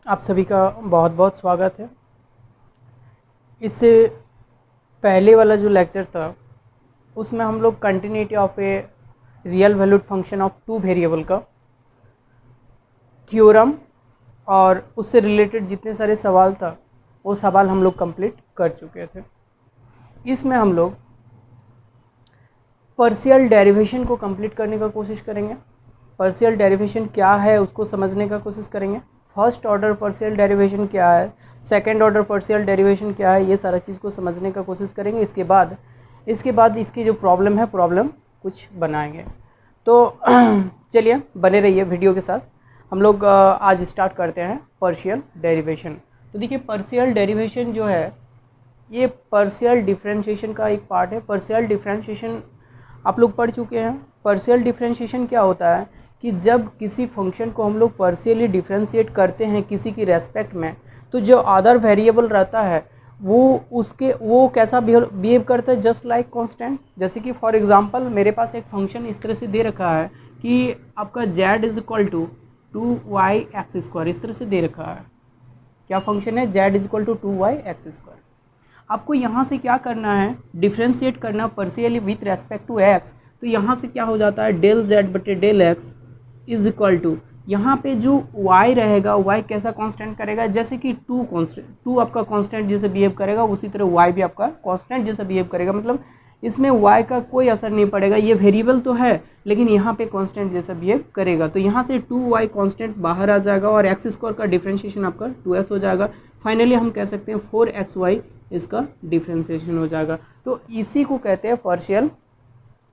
आप सभी का बहुत बहुत स्वागत है। इससे पहले वाला जो लेक्चर था उसमें हम लोग continuity of a real valued function of two variable का थ्योरम और उससे रिलेटेड जितने सारे सवाल था वो सवाल हम लोग कंप्लीट कर चुके थे। इसमें हम लोग पार्शियल डेरिवेशन को कंप्लीट करने का कोशिश करेंगे। पार्शियल डेरिवेशन क्या है उसको समझने का कोशिश करेंगे। फर्स्ट ऑर्डर पार्शियल डेरिवेशन क्या है, सेकंड ऑर्डर पार्शियल डेरिवेशन क्या है, ये सारा चीज़ को समझने का कोशिश करेंगे। इसके बाद इसकी जो प्रॉब्लम है प्रॉब्लम कुछ बनाएंगे। तो चलिए बने रहिए वीडियो के साथ। हम लोग आज स्टार्ट करते हैं पार्शियल डेरिवेशन। तो देखिए पार्शियल डेरिवेशन जो है ये पार्शियल डिफरेंशिएशन का एक पार्ट है। पार्शियल डिफरेंशिएशन आप लोग पढ़ चुके हैं। पार्शियल डिफरेंशिएशन क्या होता है कि जब किसी फंक्शन को हम लोग पार्शियली डिफरेंशिएट करते हैं किसी की रेस्पेक्ट में, तो जो अदर वेरिएबल रहता है वो कैसा बिहेव करता है, जस्ट लाइक कांस्टेंट। जैसे कि फॉर एग्जांपल मेरे पास एक फंक्शन इस तरह से दे रखा है कि आपका z is equal to 2y(x²), इस तरह से दे रखा है। क्या फंक्शन है? z is equal to 2y(x²). आपको यहाँ से क्या करना है, डिफ्रेंशिएट करना partially with respect to x। तो यहाँ से क्या हो जाता है, डेल z बटे del x is equal to, यहाँ पे जो y रहेगा y कैसा कांस्टेंट करेगा, जैसे कि 2 आपका कांस्टेंट जैसे बिहेव करेगा उसी तरह y भी आपका कांस्टेंट जैसा बिहेव करेगा। मतलब इसमें y का कोई असर नहीं पड़ेगा, ये वेरिएबल तो है लेकिन यहाँ पे कांस्टेंट जैसा बिहेव करेगा। तो यहाँ से 2y कांस्टेंट बाहर आ जाएगा और x² का डिफ्रेंशिएशन आपका 2x हो जाएगा। फाइनली हम कह सकते हैं 4xy इसका डिफ्रेंशिएशन हो जाएगा। तो इसी को कहते हैं पार्शियल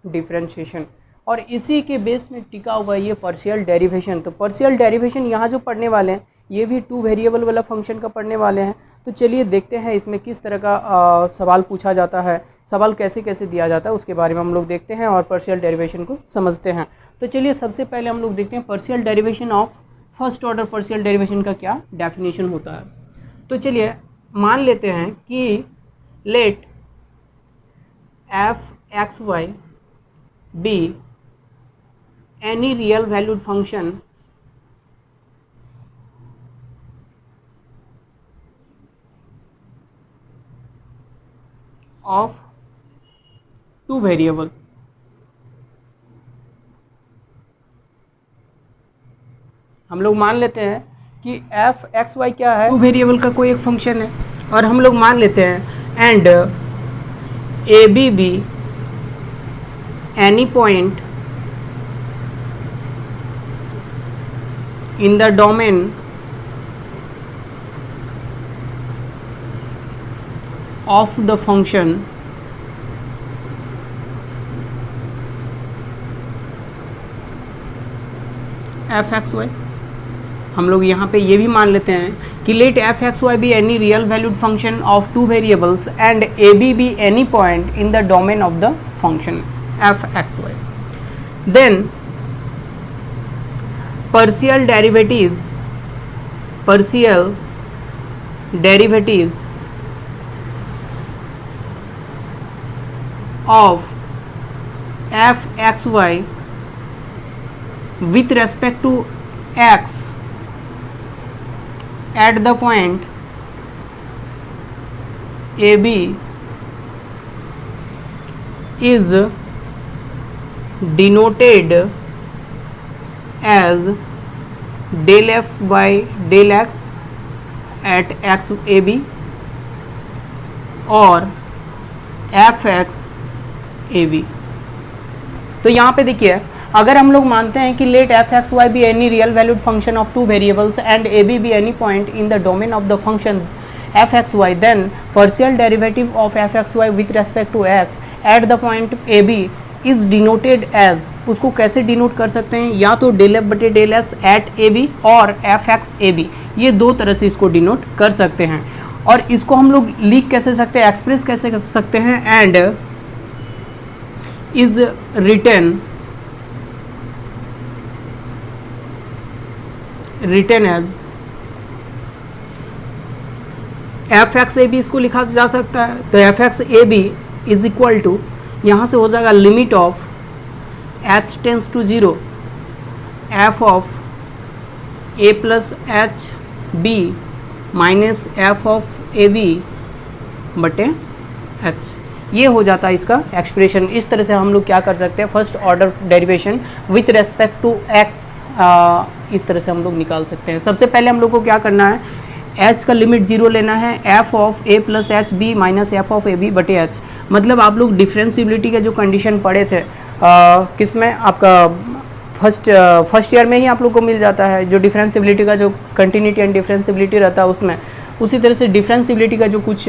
डिफ्रेंशिएशन और इसी के बेस में टिका हुआ ये पार्शियल डेरिवेशन। तो पार्शियल डेरिवेशन यहाँ जो पढ़ने वाले हैं ये भी टू वेरिएबल वाला फंक्शन का पढ़ने वाले हैं। तो चलिए देखते हैं इसमें किस तरह का सवाल पूछा जाता है, सवाल कैसे कैसे दिया जाता है उसके बारे में हम लोग देखते हैं और पार्शियल डेरिवेशन को समझते हैं। तो चलिए सबसे पहले हम लोग देखते हैं partial derivation of first order partial derivation का क्या डेफिनेशन होता है। तो चलिए मान लेते हैं कि late f(x,y) be any real valued function of two variable। हम लोग मान लेते हैं कि f(x,y) क्या है, टू वेरिएबल का कोई एक फंक्शन है और हम लोग मान लेते हैं and A be any point in the domain of the function f(x,y). हम लोग यहाँ पे ये भी मान लेते हैं कि late f(x,y) be any real valued function of two variables and ab be any point in the domain of the function f(x,y). Then partial derivatives of f(x,y) with respect to x at the point AB is denoted as del f by del x at x ab और f(x) ab। तो यहाँ पे देखिए अगर हम लोग मानते हैं कि late f(x,y) be any real valued function of two variables and ab be any point in the domain of the function f(x,y), then partial derivative of f(x,y) with respect to x at the point ab is denoted as, उसको कैसे denote कर सकते हैं, या तो del f बटे del x at a b और f x a b, ये दो तरह से इसको डिनोट कर सकते हैं। और इसको हम लोग लिख कैसे सकते हैं, एक्सप्रेस कैसे कर सकते हैं, and is written as f x a b, इसको लिखा जा सकता है। तो f x a b is equal to, यहाँ से हो जाएगा limit of h tends to 0 f of a plus h b minus f of a b बटे एच, ये हो जाता है इसका एक्सप्रेशन। इस तरह से हम लोग क्या कर सकते हैं, first order derivation with respect to x इस तरह से हम लोग निकाल सकते हैं। सबसे पहले हम लोग को क्या करना है, एच का लिमिट 0 लेना है, f of a plus h b minus f of a b बटे एच। मतलब आप लोग डिफरेंशिबिलिटी के जो कंडीशन पढ़े थे किस में, आपका फर्स्ट ईयर में ही आप लोग को मिल जाता है, जो डिफरेंशिबिलिटी का जो कंटिन्यूटी एंड डिफरेंशिबिलिटी रहता है उसमें। उसी तरह से डिफरेंशिबिलिटी का जो कुछ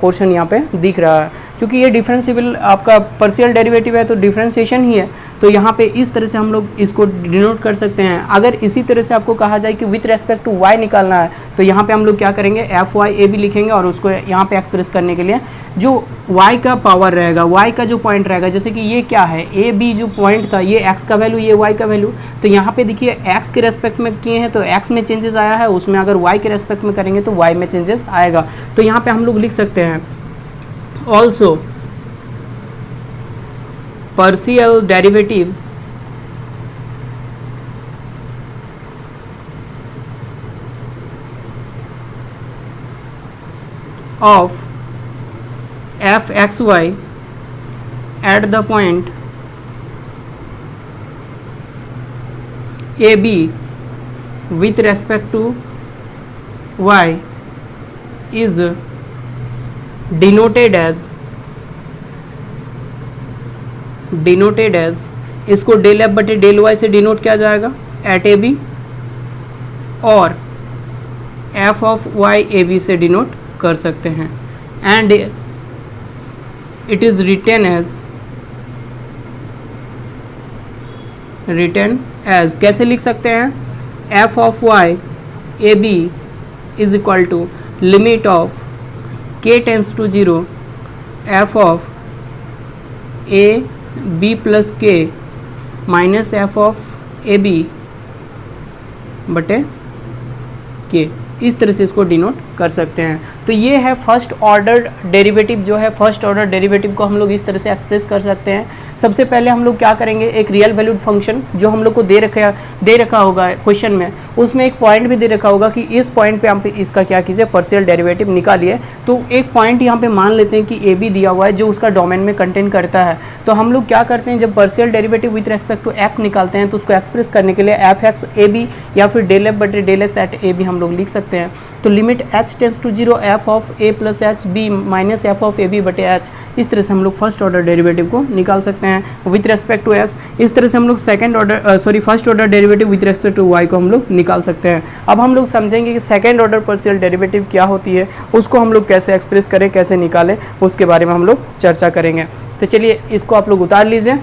पोर्शन यहाँ पे दिख रहा है, क्योंकि ये डिफरेंशिबल आपका पार्शियल डेरिवेटिव है तो डिफरेंशिएशन ही है, तो यहाँ पे इस तरह से हम लोग इसको डिनोट कर सकते हैं। अगर इसी तरह से आपको कहा जाए कि विथ रेस्पेक्ट टू वाई निकालना है तो यहाँ पे हम लोग क्या करेंगे, एफ वाई ए बी लिखेंगे और उसको यहाँ पे एक्सप्रेस करने के लिए जो वाई का पावर रहेगा, वाई का जो पॉइंट रहेगा, जैसे कि ये क्या है, ए बी जो पॉइंट था ये एक्स का वैल्यू, ये वाई का वैल्यू, तो यहाँ पे देखिए एक्स के रेस्पेक्ट में किए हैं तो एक्स में चेंजेस आया है, उसमें अगर वाई के रेस्पेक्ट में करेंगे तो वाई में चेंजेस आएगा। तो यहाँ पे हम लोग लिख सकते हैं also partial derivative of f x y at the point a b with respect to y is denoted as इसको डेल एफ बटे डेल वाई से डिनोट किया जाएगा एट ए बी, और f of y a b से denote कर सकते हैं। And it is written as कैसे लिख सकते हैं, f of y a b is equal to limit of k tends to 0 f of a b plus k minus f of a b बटे k, इस तरह से इसको डिनोट कर सकते हैं। तो ये है फर्स्ट ऑर्डर डेरिवेटिव, जो है फर्स्ट ऑर्डर डेरिवेटिव को हम लोग इस तरह से एक्सप्रेस कर सकते हैं। सबसे पहले हम लोग क्या करेंगे, एक रियल वैल्यूड फंक्शन जो हम लोग को दे रखा होगा क्वेश्चन में, उसमें एक पॉइंट भी दे रखा होगा कि इस पॉइंट पे हम इसका क्या कीजिए, पार्शियल डेरिवेटिव निकालिए। तो एक पॉइंट यहाँ पे मान लेते हैं कि ए बी दिया हुआ है जो उसका डोमेन में कंटेन करता है। तो हम लोग क्या करते हैं, जब partial derivative with respect to x निकालते हैं तो उसको एक्सप्रेस करने के लिए एफ एक्स ए बी या फिर डेल एफ बटे del x at a b हम लोग लिख सकते हैं। तो limit h tends to 0 f of a plus h b minus f of a b बटे एच, इस तरह से हम लोग फर्स्ट ऑर्डर डेरिवेटिव को निकाल सकते हैं विथ रेस्पेक्ट टू एक्स। इस तरह से हम लोग first order derivative with respect to y को हम लोग निकाल सकते हैं। अब हम लोग समझेंगे कि सेकेंड ऑर्डर पार्शियल डेरिवेटिव क्या होती है, उसको हम लोग कैसे एक्सप्रेस करें, कैसे निकालें, उसके बारे में हम लोग चर्चा करेंगे। तो चलिए इसको आप लोग उतार लीजिए।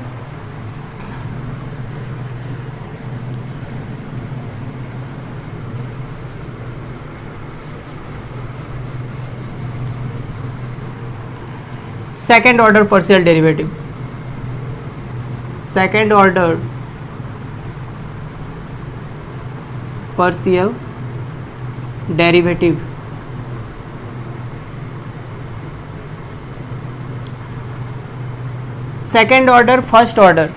Second order partial derivative, second order partial derivative second order first order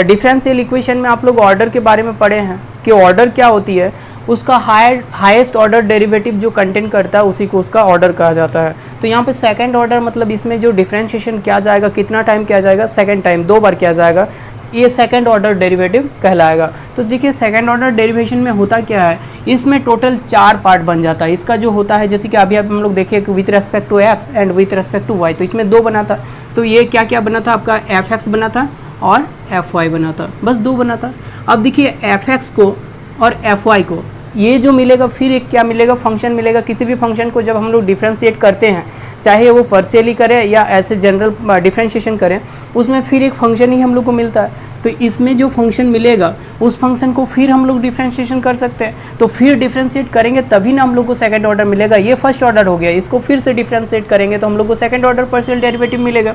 differential equation में आप लोग ऑर्डर के बारे में पढ़े हैं कि ऑर्डर क्या होती है, उसका हाईएस्ट ऑर्डर डेरिवेटिव जो कंटेन करता है उसी को उसका ऑर्डर कहा जाता है। तो यहाँ पे सेकंड ऑर्डर मतलब इसमें जो डिफरेंशिएशन किया जाएगा, कितना टाइम किया जाएगा, सेकंड टाइम, 2 बार किया जाएगा, ये सेकंड ऑर्डर डेरिवेटिव कहलाएगा। तो देखिए सेकंड ऑर्डर डेरिवेशन में होता क्या है, इसमें टोटल 4 पार्ट बन जाता है। इसका जो होता है जैसे कि अभी हम लोग देखिए कि with respect to x and with respect to y, तो इसमें 2 बना था। तो ये क्या क्या बना था, आपका एफ एक्स बना था और एफ वाई बना था, बस 2 बना था। अब देखिए एफ एक्स को और एफ वाई को ये जो मिलेगा, फिर एक क्या मिलेगा, फंक्शन मिलेगा। किसी भी फंक्शन को जब हम लोग डिफ्रेंशिएट करते हैं, चाहे वो पार्शियली करें या ऐसे जनरल डिफ्रेंशिएशन करें, उसमें फिर एक फंक्शन ही हम लोग को मिलता है। तो इसमें जो फंक्शन मिलेगा उस फंक्शन को फिर हम लोग डिफ्रेंशिएशन कर सकते हैं। तो फिर डिफ्रेंशिएट करेंगे तभी ना हम लोग को सेकंड ऑर्डर मिलेगा। ये फर्स्ट ऑर्डर हो गया, इसको फिर से डिफ्रेंशिएट करेंगे तो हम लोग को सेकंड ऑर्डर पार्शियल डेरिवेटिव मिलेगा।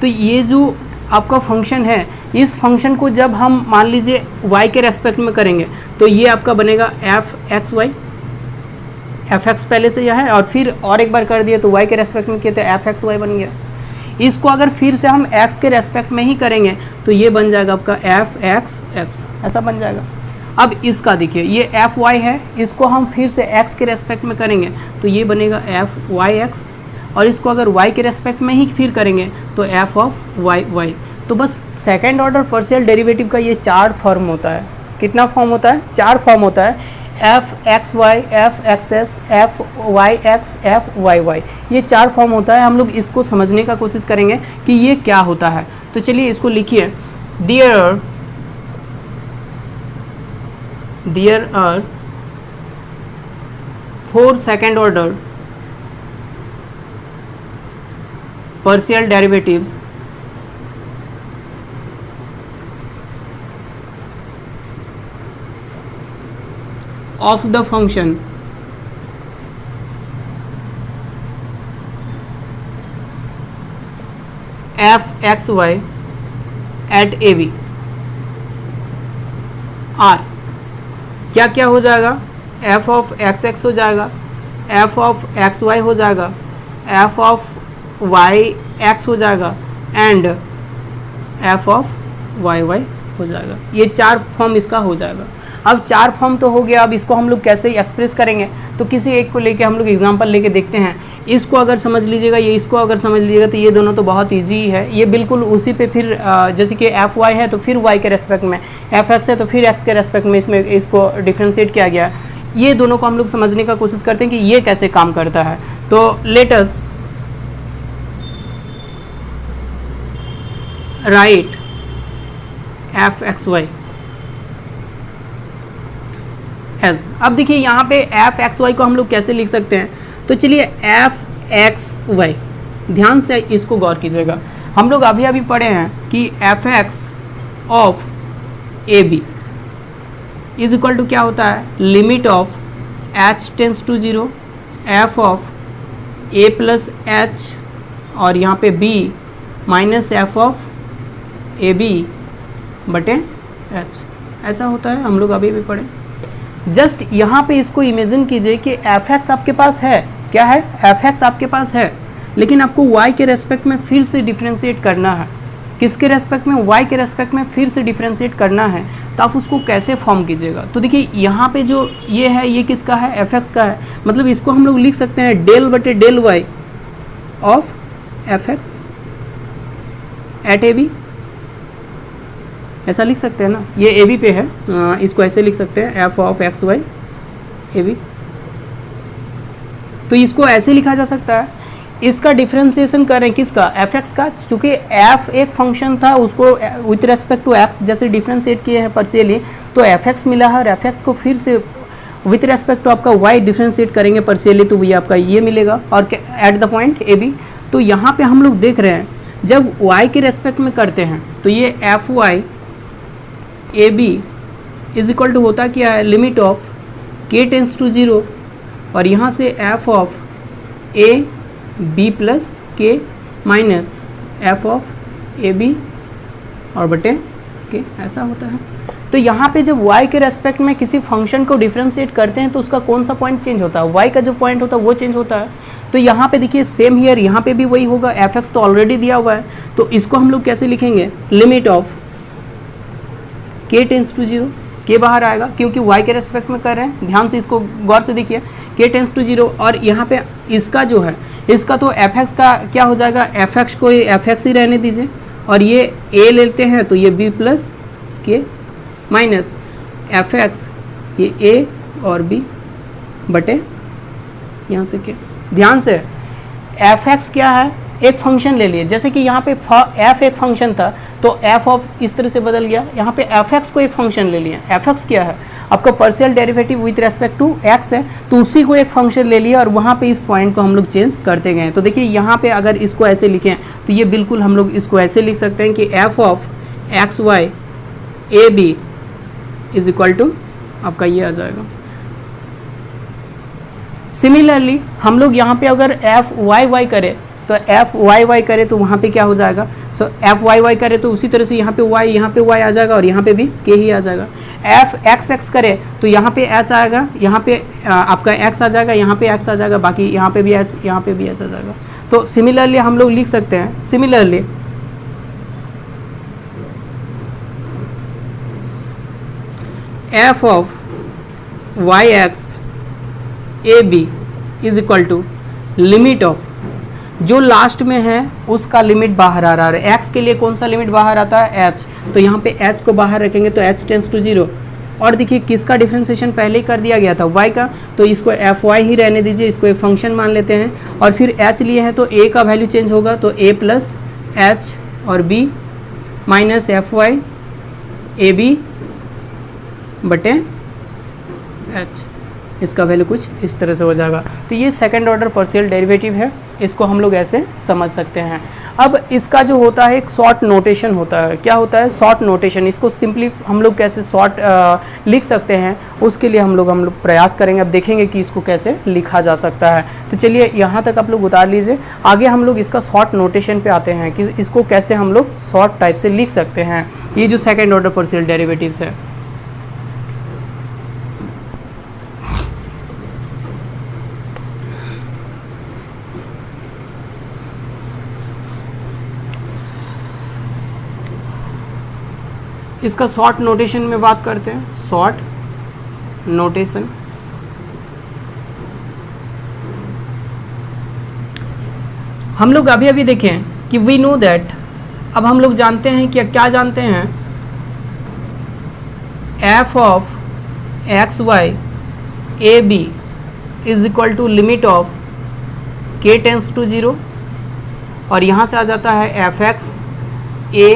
तो ये जो आपका फंक्शन है, इस फंक्शन को जब हम मान लीजिए y के रेस्पेक्ट में करेंगे तो ये आपका बनेगा f x y, f x पहले से यह है और फिर और एक बार कर दिए तो y के रेस्पेक्ट में किया तो एफ एक्स वाई बन गया। इसको अगर फिर से हम x के रेस्पेक्ट में ही करेंगे तो ये बन जाएगा आपका एफ एक्स एक्स, ऐसा बन जाएगा। अब इसका देखिए ये एफ वाई है, इसको हम फिर से एक्स के रेस्पेक्ट में करेंगे तो ये बनेगा एफ वाई एक्स, और इसको अगर वाई के रेस्पेक्ट में ही फिर करेंगे तो एफ ऑफ वाई वाई। तो बस सेकेंड ऑर्डर पार्शियल डेरिवेटिव का ये 4 फॉर्म होता है। कितना फॉर्म होता है? 4 फॉर्म होता है, f x y, f x s, f y x, f y y, ये 4 फॉर्म होता है। हम लोग इसको समझने का कोशिश करेंगे कि ये क्या होता है। तो चलिए इसको लिखिए, there are 4 second order partial derivatives of the function f x y at a b r। क्या क्या हो जाएगा? f ऑफ एक्स एक्स हो जाएगा, f ऑफ एक्स वाई हो जाएगा, f ऑफ वाई एक्स हो जाएगा and f of y y हो जाएगा। ये 4 फॉर्म इसका हो जाएगा। अब 4 फॉर्म तो हो गया, अब इसको हम लोग कैसे एक्सप्रेस करेंगे? तो किसी एक को लेके हम लोग एग्जांपल लेके देखते हैं। इसको अगर समझ लीजिएगा, ये इसको अगर समझ लीजिएगा तो ये दोनों तो बहुत इजी है। ये बिल्कुल उसी पे फिर जैसे कि एफ वाई है तो फिर वाई के रेस्पेक्ट में, एफ एक्स है तो फिर एक्स के रेस्पेक्ट में इसमें इसको डिफ्रेंशिएट किया गया। ये दोनों को हम लोग समझने का कोशिश करते हैं कि ये कैसे काम करता है। तो let us write f x y as. अब देखिए यहाँ पे एफ एक्स वाई को हम लोग कैसे लिख सकते हैं? तो चलिए एफ एक्स वाई, ध्यान से इसको गौर कीजिएगा। हम लोग अभी अभी पढ़े हैं कि f x of a b is equal to क्या होता है? Limit of h tends to 0 f of a plus h और यहाँ पे b minus f of a b बटे एच, ऐसा होता है। हम लोग अभी भी पढ़े। जस्ट यहाँ पे इसको इमेजिन कीजिए कि एफ एक्स आपके पास है, क्या है? एफ एक्स आपके पास है, लेकिन आपको वाई के रेस्पेक्ट में फिर से डिफ्रेंशिएट करना है। किसके रेस्पेक्ट में? वाई के रेस्पेक्ट में फिर से डिफ्रेंशिएट करना है। तो आप उसको कैसे फॉर्म कीजिएगा? तो देखिए यहाँ पे जो ये है, ये किसका है? एफ एक्स का है। मतलब इसको हम लोग लिख सकते हैं डेल बटे del y of f x at a b, ऐसा लिख सकते हैं ना। ये ए बी पे है, इसको ऐसे लिख सकते हैं f of x y a b. तो इसको ऐसे लिखा जा सकता है। इसका डिफ्रेंसिएशन करें किसका? एफ एक्स का। चूँकि एफ एक फंक्शन था, उसको विथ रेस्पेक्ट टू एक्स जैसे डिफ्रेंशिएट किए हैं पार्शियली, तो एफ एक्स मिला है, और एफ एक्स को फिर से विथ रेस्पेक्ट टू आपका वाई डिफ्रेंशिएट करेंगे पार्शियली, तो ये आपका ये मिलेगा, और at the point a b. तो यहाँ पे हम लोग देख रहे हैं जब वाई के रेस्पेक्ट में करते हैं तो ये f y a b is equal to होता क्या है? Limit of k tends to 0 और यहाँ से f of a b plus k minus f of a b और बटे के, ऐसा होता है। तो यहाँ पे जब y के रेस्पेक्ट में किसी फंक्शन को डिफ्रेंशिएट करते हैं तो उसका कौन सा पॉइंट चेंज होता है? y का जो पॉइंट होता है वो चेंज होता है। तो यहाँ पे देखिए सेम हियर, यहाँ पे भी वही होगा। एफ एक्स तो ऑलरेडी दिया हुआ है, तो इसको हम लोग कैसे लिखेंगे? Limit of k tends to 0, के बाहर आएगा क्योंकि y के रेस्पेक्ट में कर रहे हैं। ध्यान से इसको गौर से देखिए, के टेंस टू 0, और यहाँ पे इसका जो है, इसका तो एफ एक्स का क्या हो जाएगा? एफ एक्स को एफ एक्स ही रहने दीजिए, और ये a लेते हैं तो ये b plus k minus f x, ये a और b बटे यहाँ से के। ध्यान से एफ एक्स क्या है? एक फंक्शन ले लिए, जैसे कि यहाँ पे f एक फंक्शन था तो f ऑफ इस तरह से बदल गया। यहाँ पे एफ एक्स को एक फंक्शन ले लिया। एफ एक्स क्या है? आपका partial derivative with respect to x है, तो उसी को एक फंक्शन ले लिया और वहाँ पे इस पॉइंट को हम लोग चेंज करते गए। तो देखिए यहाँ पे अगर इसको ऐसे लिखें तो ये बिल्कुल हम लोग इसको ऐसे लिख सकते हैं कि f of x y a b is equal to आपका ये आ जाएगा। सिमिलरली हम लोग यहाँ पे अगर एफ वाई वाई करें तो एफ वाई वाई करे तो वहाँ पे क्या हो जाएगा? सो एफ वाई वाई करे तो उसी तरह से यहाँ पे y आ जाएगा और यहाँ पे भी k ही आ जाएगा। एफ एक्स एक्स करे तो यहाँ पे h आएगा, यहाँ पे आपका x आ जाएगा, यहाँ पे x आ जाएगा, बाकी यहाँ पे भी h, यहाँ पे भी h आ जाएगा। तो सिमिलरली हम लोग लिख सकते हैं, similarly f of y x a b is equal to limit of, जो लास्ट में है उसका लिमिट बाहर आ रहा है। x के लिए कौन सा लिमिट बाहर आता है, h, तो यहाँ पे h को बाहर रखेंगे तो h टेंस टू 0। और देखिए किसका डिफ्रेंसिएशन पहले ही कर दिया गया था, y का, तो इसको एफ वाई ही रहने दीजिए, इसको एक फंक्शन मान लेते हैं। और फिर h लिए हैं तो a का वैल्यू चेंज होगा, तो a प्लस एच और b minus f y a b बटे h, इसका वैल्यू कुछ इस तरह से हो जाएगा। तो ये सेकंड ऑर्डर पार्शियल डेरिवेटिव है, इसको हम लोग ऐसे समझ सकते हैं। अब इसका जो होता है एक शॉर्ट नोटेशन होता है, क्या होता है शॉर्ट नोटेशन, इसको सिंपली हम लोग कैसे शॉर्ट लिख सकते हैं, उसके लिए हम लोग प्रयास करेंगे। अब देखेंगे कि इसको कैसे लिखा जा सकता है। तो चलिए यहाँ तक आप लोग उतार लीजिए, आगे हम लोग इसका शॉर्ट नोटेशन पे आते हैं कि इसको कैसे हम लोग शॉर्ट टाइप से लिख सकते हैं, ये जो सेकेंड ऑर्डर पार्शियल डेरिवेटिव्स है। इसका शॉर्ट नोटेशन में बात करते हैं, शॉर्ट नोटेशन। हम लोग अभी अभी देखें कि वी नो दैट, अब हम लोग जानते हैं कि क्या जानते हैं, f of x y a b is equal to limit of k tends to 0, और यहाँ से आ जाता है f x a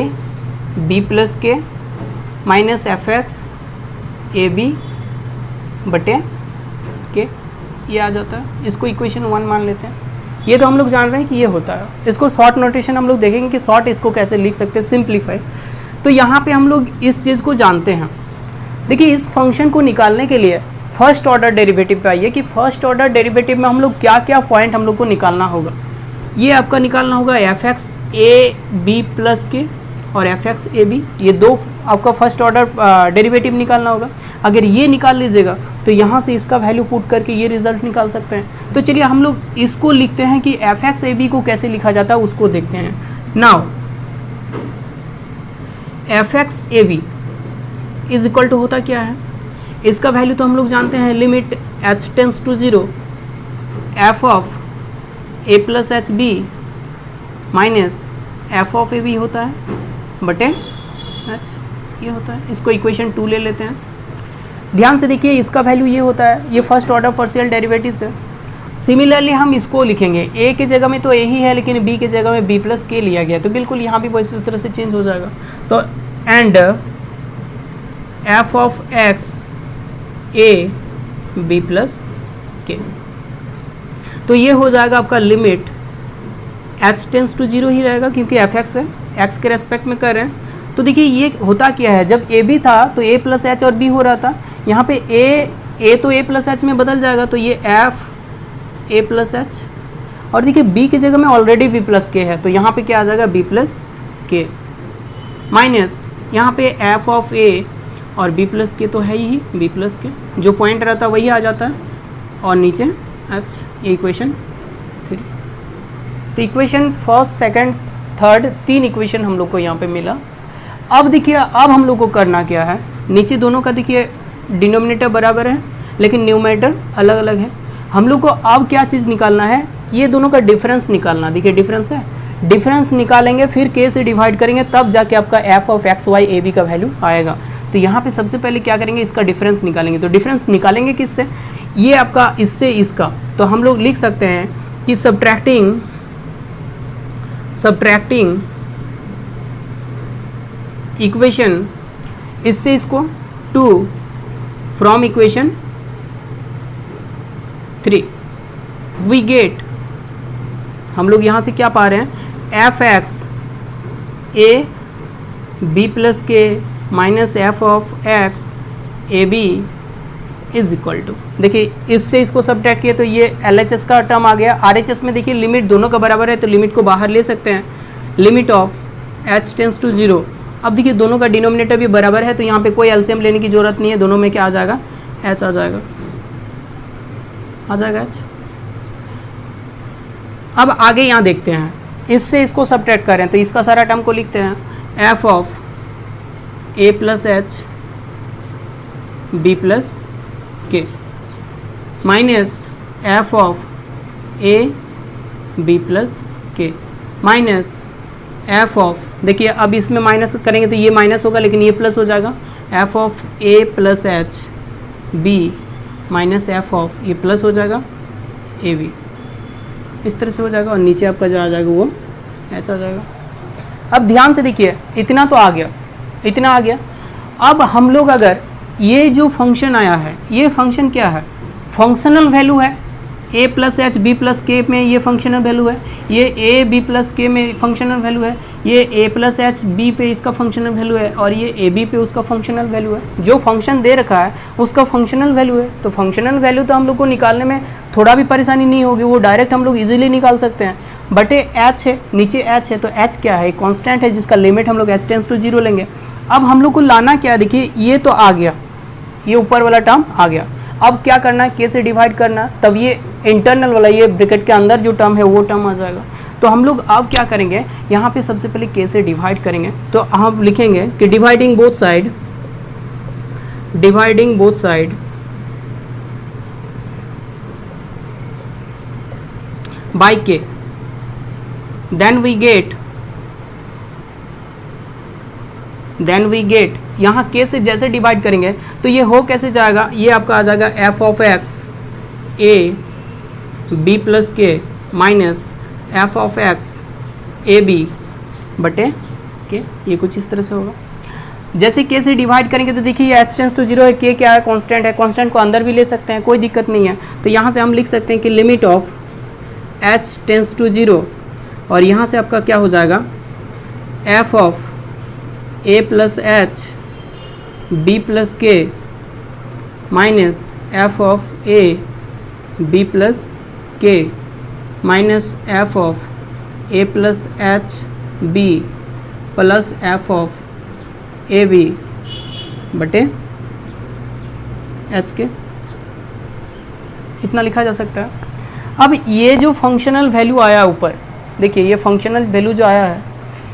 b plus k minus f x a b बटे के, ये आ जाता है। इसको इक्वेशन 1 मान लेते हैं। ये तो हम लोग जान रहे हैं कि ये होता है। इसको शॉर्ट नोटेशन हम लोग देखेंगे कि शॉर्ट इसको कैसे लिख सकते हैं, सिंप्लीफाई। तो यहाँ पे हम लोग इस चीज़ को जानते हैं। देखिए इस फंक्शन को निकालने के लिए फर्स्ट ऑर्डर डेरिवेटिव पे आइए कि फर्स्ट ऑर्डर डेरिवेटिव में हम लोग क्या क्या पॉइंट हम लोग को निकालना होगा। ये आपका निकालना होगा f x a b plus k और एफ एक्स ए बी, ये दो आपका फर्स्ट ऑर्डर डेरिवेटिव निकालना होगा। अगर ये निकाल लीजिएगा तो यहाँ से इसका वैल्यू पुट करके ये रिजल्ट निकाल सकते हैं। तो चलिए हम लोग इसको लिखते हैं कि एफ एक्स ए बी को कैसे लिखा जाता है, उसको देखते हैं। Now f x a b is equal to होता क्या है, इसका वैल्यू तो हम लोग जानते हैं, limit h tends to 0 f of a plus h b minus f of a b होता है बटे एच, ये होता है। इसको इक्वेशन 2 ले लेते हैं। ध्यान से देखिए इसका वैल्यू ये होता है, ये फर्स्ट ऑर्डर पार्शियल डेरिवेटिव्स है। सिमिलरली हम इसको लिखेंगे, ए के जगह में तो ए ही है लेकिन बी के जगह में बी प्लस के लिया गया, तो बिल्कुल यहाँ भी इस तरह से चेंज हो जाएगा। तो and f of x a b plus k, तो ये हो जाएगा आपका लिमिट एच टेंस टू 0 ही रहेगा क्योंकि एफ एक्स है, एक्स के रेस्पेक्ट में कर रहे हैं। तो देखिए ये होता क्या है, जब ए बी था तो ए प्लस एच और बी हो रहा था, यहाँ पे ए तो ए प्लस एच में बदल जाएगा, तो ये एफ ए प्लस एच, और देखिए बी की जगह में ऑलरेडी बी प्लस के है तो यहाँ पे क्या आ जाएगा बी प्लस के माइनस यहाँ पे एफ ऑफ ए और बी प्लस के तो है ही बी प्लस के, जो पॉइंट रहता है वही आ जाता है, और नीचे एच, ये इक्वेशन 3। तो equation first second third 3 equation हम लोग को यहाँ पे मिला। अब देखिए अब हम लोग को करना क्या है, नीचे दोनों का देखिए डिनोमिनेटर बराबर है लेकिन न्यूमरेटर अलग अलग है। हम लोग को अब क्या चीज़ निकालना है, ये दोनों का डिफरेंस निकालना। देखिए डिफरेंस है, डिफरेंस निकालेंगे फिर के से डिवाइड करेंगे तब जाके आपका f of x y a b का वैल्यू आएगा। तो यहाँ पे सबसे पहले क्या करेंगे, इसका डिफरेंस निकालेंगे। तो डिफरेंस निकालेंगे किससे, ये आपका इससे इसका, तो हम लोग लिख सकते हैं कि सब्ट्रैक्टिंग इक्वेशन इससे इसको 2 फ्रॉम इक्वेशन 3 वी गेट, हम लोग यहाँ से क्या पा रहे हैं, f x a b plus k minus f of x a b is equal to, देखिए इससे इसको सब्ट्रैक्ट किया तो ये एल एच एस का टर्म आ गया। आर एच एस में देखिए लिमिट दोनों का बराबर है तो लिमिट को बाहर ले सकते हैं, limit of h tends to 0। अब देखिए दोनों का डिनोमिनेटर भी बराबर है तो यहाँ पे कोई एलसीएम लेने की जरूरत नहीं है, दोनों में क्या आ जाएगा, एच आ जाएगा एच। अब आगे यहाँ देखते हैं, इससे इसको सब्ट्रैक्ट करें तो इसका सारा टर्म को लिखते हैं, f of a plus h b plus k minus f of a b plus k minus f of, देखिए अब इसमें माइनस करेंगे तो ये माइनस होगा लेकिन ये प्लस हो जाएगा, f of a plus h b minus f of ये प्लस हो जाएगा ए बी, इस तरह से हो जाएगा और नीचे आपका जो आ जाएगा वो एच आ जाएगा। अब ध्यान से देखिए, इतना तो आ गया, इतना आ गया। अब हम लोग अगर ये जो फंक्शन आया है, ये फंक्शन क्या है, फंक्शनल वैल्यू है, ए प्लस एच बी प्लस के में ये फंक्शनल वैल्यू है, ये ए बी प्लस के में फंक्शनल वैल्यू है, ये ए प्लस एच बी पे इसका फंक्शनल वैल्यू है और ये ए बी पे उसका फंक्शनल वैल्यू है। जो फंक्शन दे रखा है उसका फंक्शनल वैल्यू है, तो फंक्शनल वैल्यू तो हम लोग को निकालने में थोड़ा भी परेशानी नहीं होगी, वो डायरेक्ट हम लोग इजीली निकाल सकते हैं। बटे एच है, नीचे एच है, तो एच क्या है, कांस्टेंट है जिसका लिमिट हम लोग एच टेंस टू 0 लेंगे। अब हम लोग को लाना क्या है, देखिए ये तो आ गया, ये ऊपर वाला टर्म आ गया। अब क्या करना है, के से डिवाइड करना, तब ये इंटरनल वाला ये ब्रैकेट के अंदर जो टर्म है वो टर्म आ जाएगा। तो हम लोग अब क्या करेंगे, यहाँ पे सबसे पहले के से डिवाइड करेंगे, तो हम लिखेंगे कि डिवाइडिंग बोथ साइड बाय के, देन वी गेट यहाँ के से जैसे डिवाइड करेंगे तो ये हो कैसे जाएगा, ये आपका आ जाएगा f of x a b plus k minus f of x a b बटे के, ये कुछ इस तरह से होगा। जैसे के से डिवाइड करेंगे तो देखिए ये एच टेंस टू 0 है, के क्या है, कांस्टेंट है, कांस्टेंट को अंदर भी ले सकते हैं, कोई दिक्कत नहीं है। तो यहाँ से हम लिख सकते हैं कि limit of h tends to 0 और यहाँ से आपका क्या हो जाएगा, f of a plus h b plus k minus f of a b plus k minus f of a plus h b plus f of a b बटे h k, इतना लिखा जा सकता है। अब ये जो फंक्शनल वैल्यू आया ऊपर, देखिए ये फंक्शनल वैल्यू जो आया है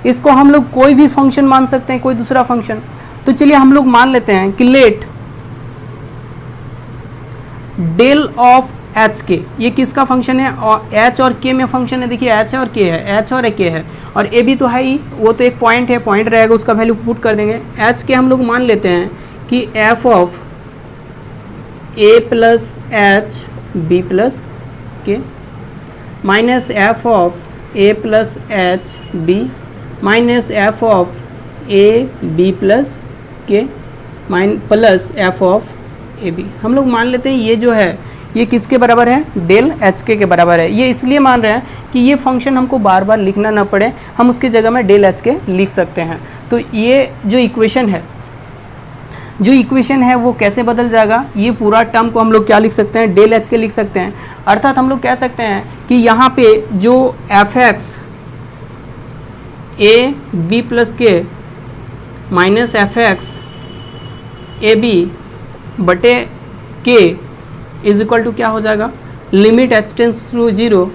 इसको हम लोग कोई भी फंक्शन मान सकते हैं, कोई दूसरा फंक्शन। तो चलिए हम लोग मान लेते हैं कि लेट डेल ऑफ एच के, ये किसका फंक्शन है, और एच और के में फंक्शन है, देखिए एच है और के है, एच और के है और ए भी तो है ही, वो तो एक पॉइंट है, पॉइंट रहेगा उसका वैल्यू पुट कर देंगे। एच के हम लोग मान लेते हैं कि f of a plus h b plus k minus f of a plus h b minus f of a b plus k plus f of a b. हम लोग मान लेते हैं ये जो है ये किसके बराबर है, डेल एच के बराबर है। ये इसलिए मान रहे हैं कि ये फंक्शन हमको बार बार लिखना ना पड़े, हम उसकी जगह में डेल एच के लिख सकते हैं। तो ये जो इक्वेशन है वो कैसे बदल जाएगा, ये पूरा टर्म को हम लोग क्या लिख सकते हैं, डेल एच के लिख सकते हैं। अर्थात हम लोग कह सकते हैं कि यहाँ पे जो f x a b plus k minus f x a b बटे के इज इक्वल टू क्या हो जाएगा, limit h tends to 0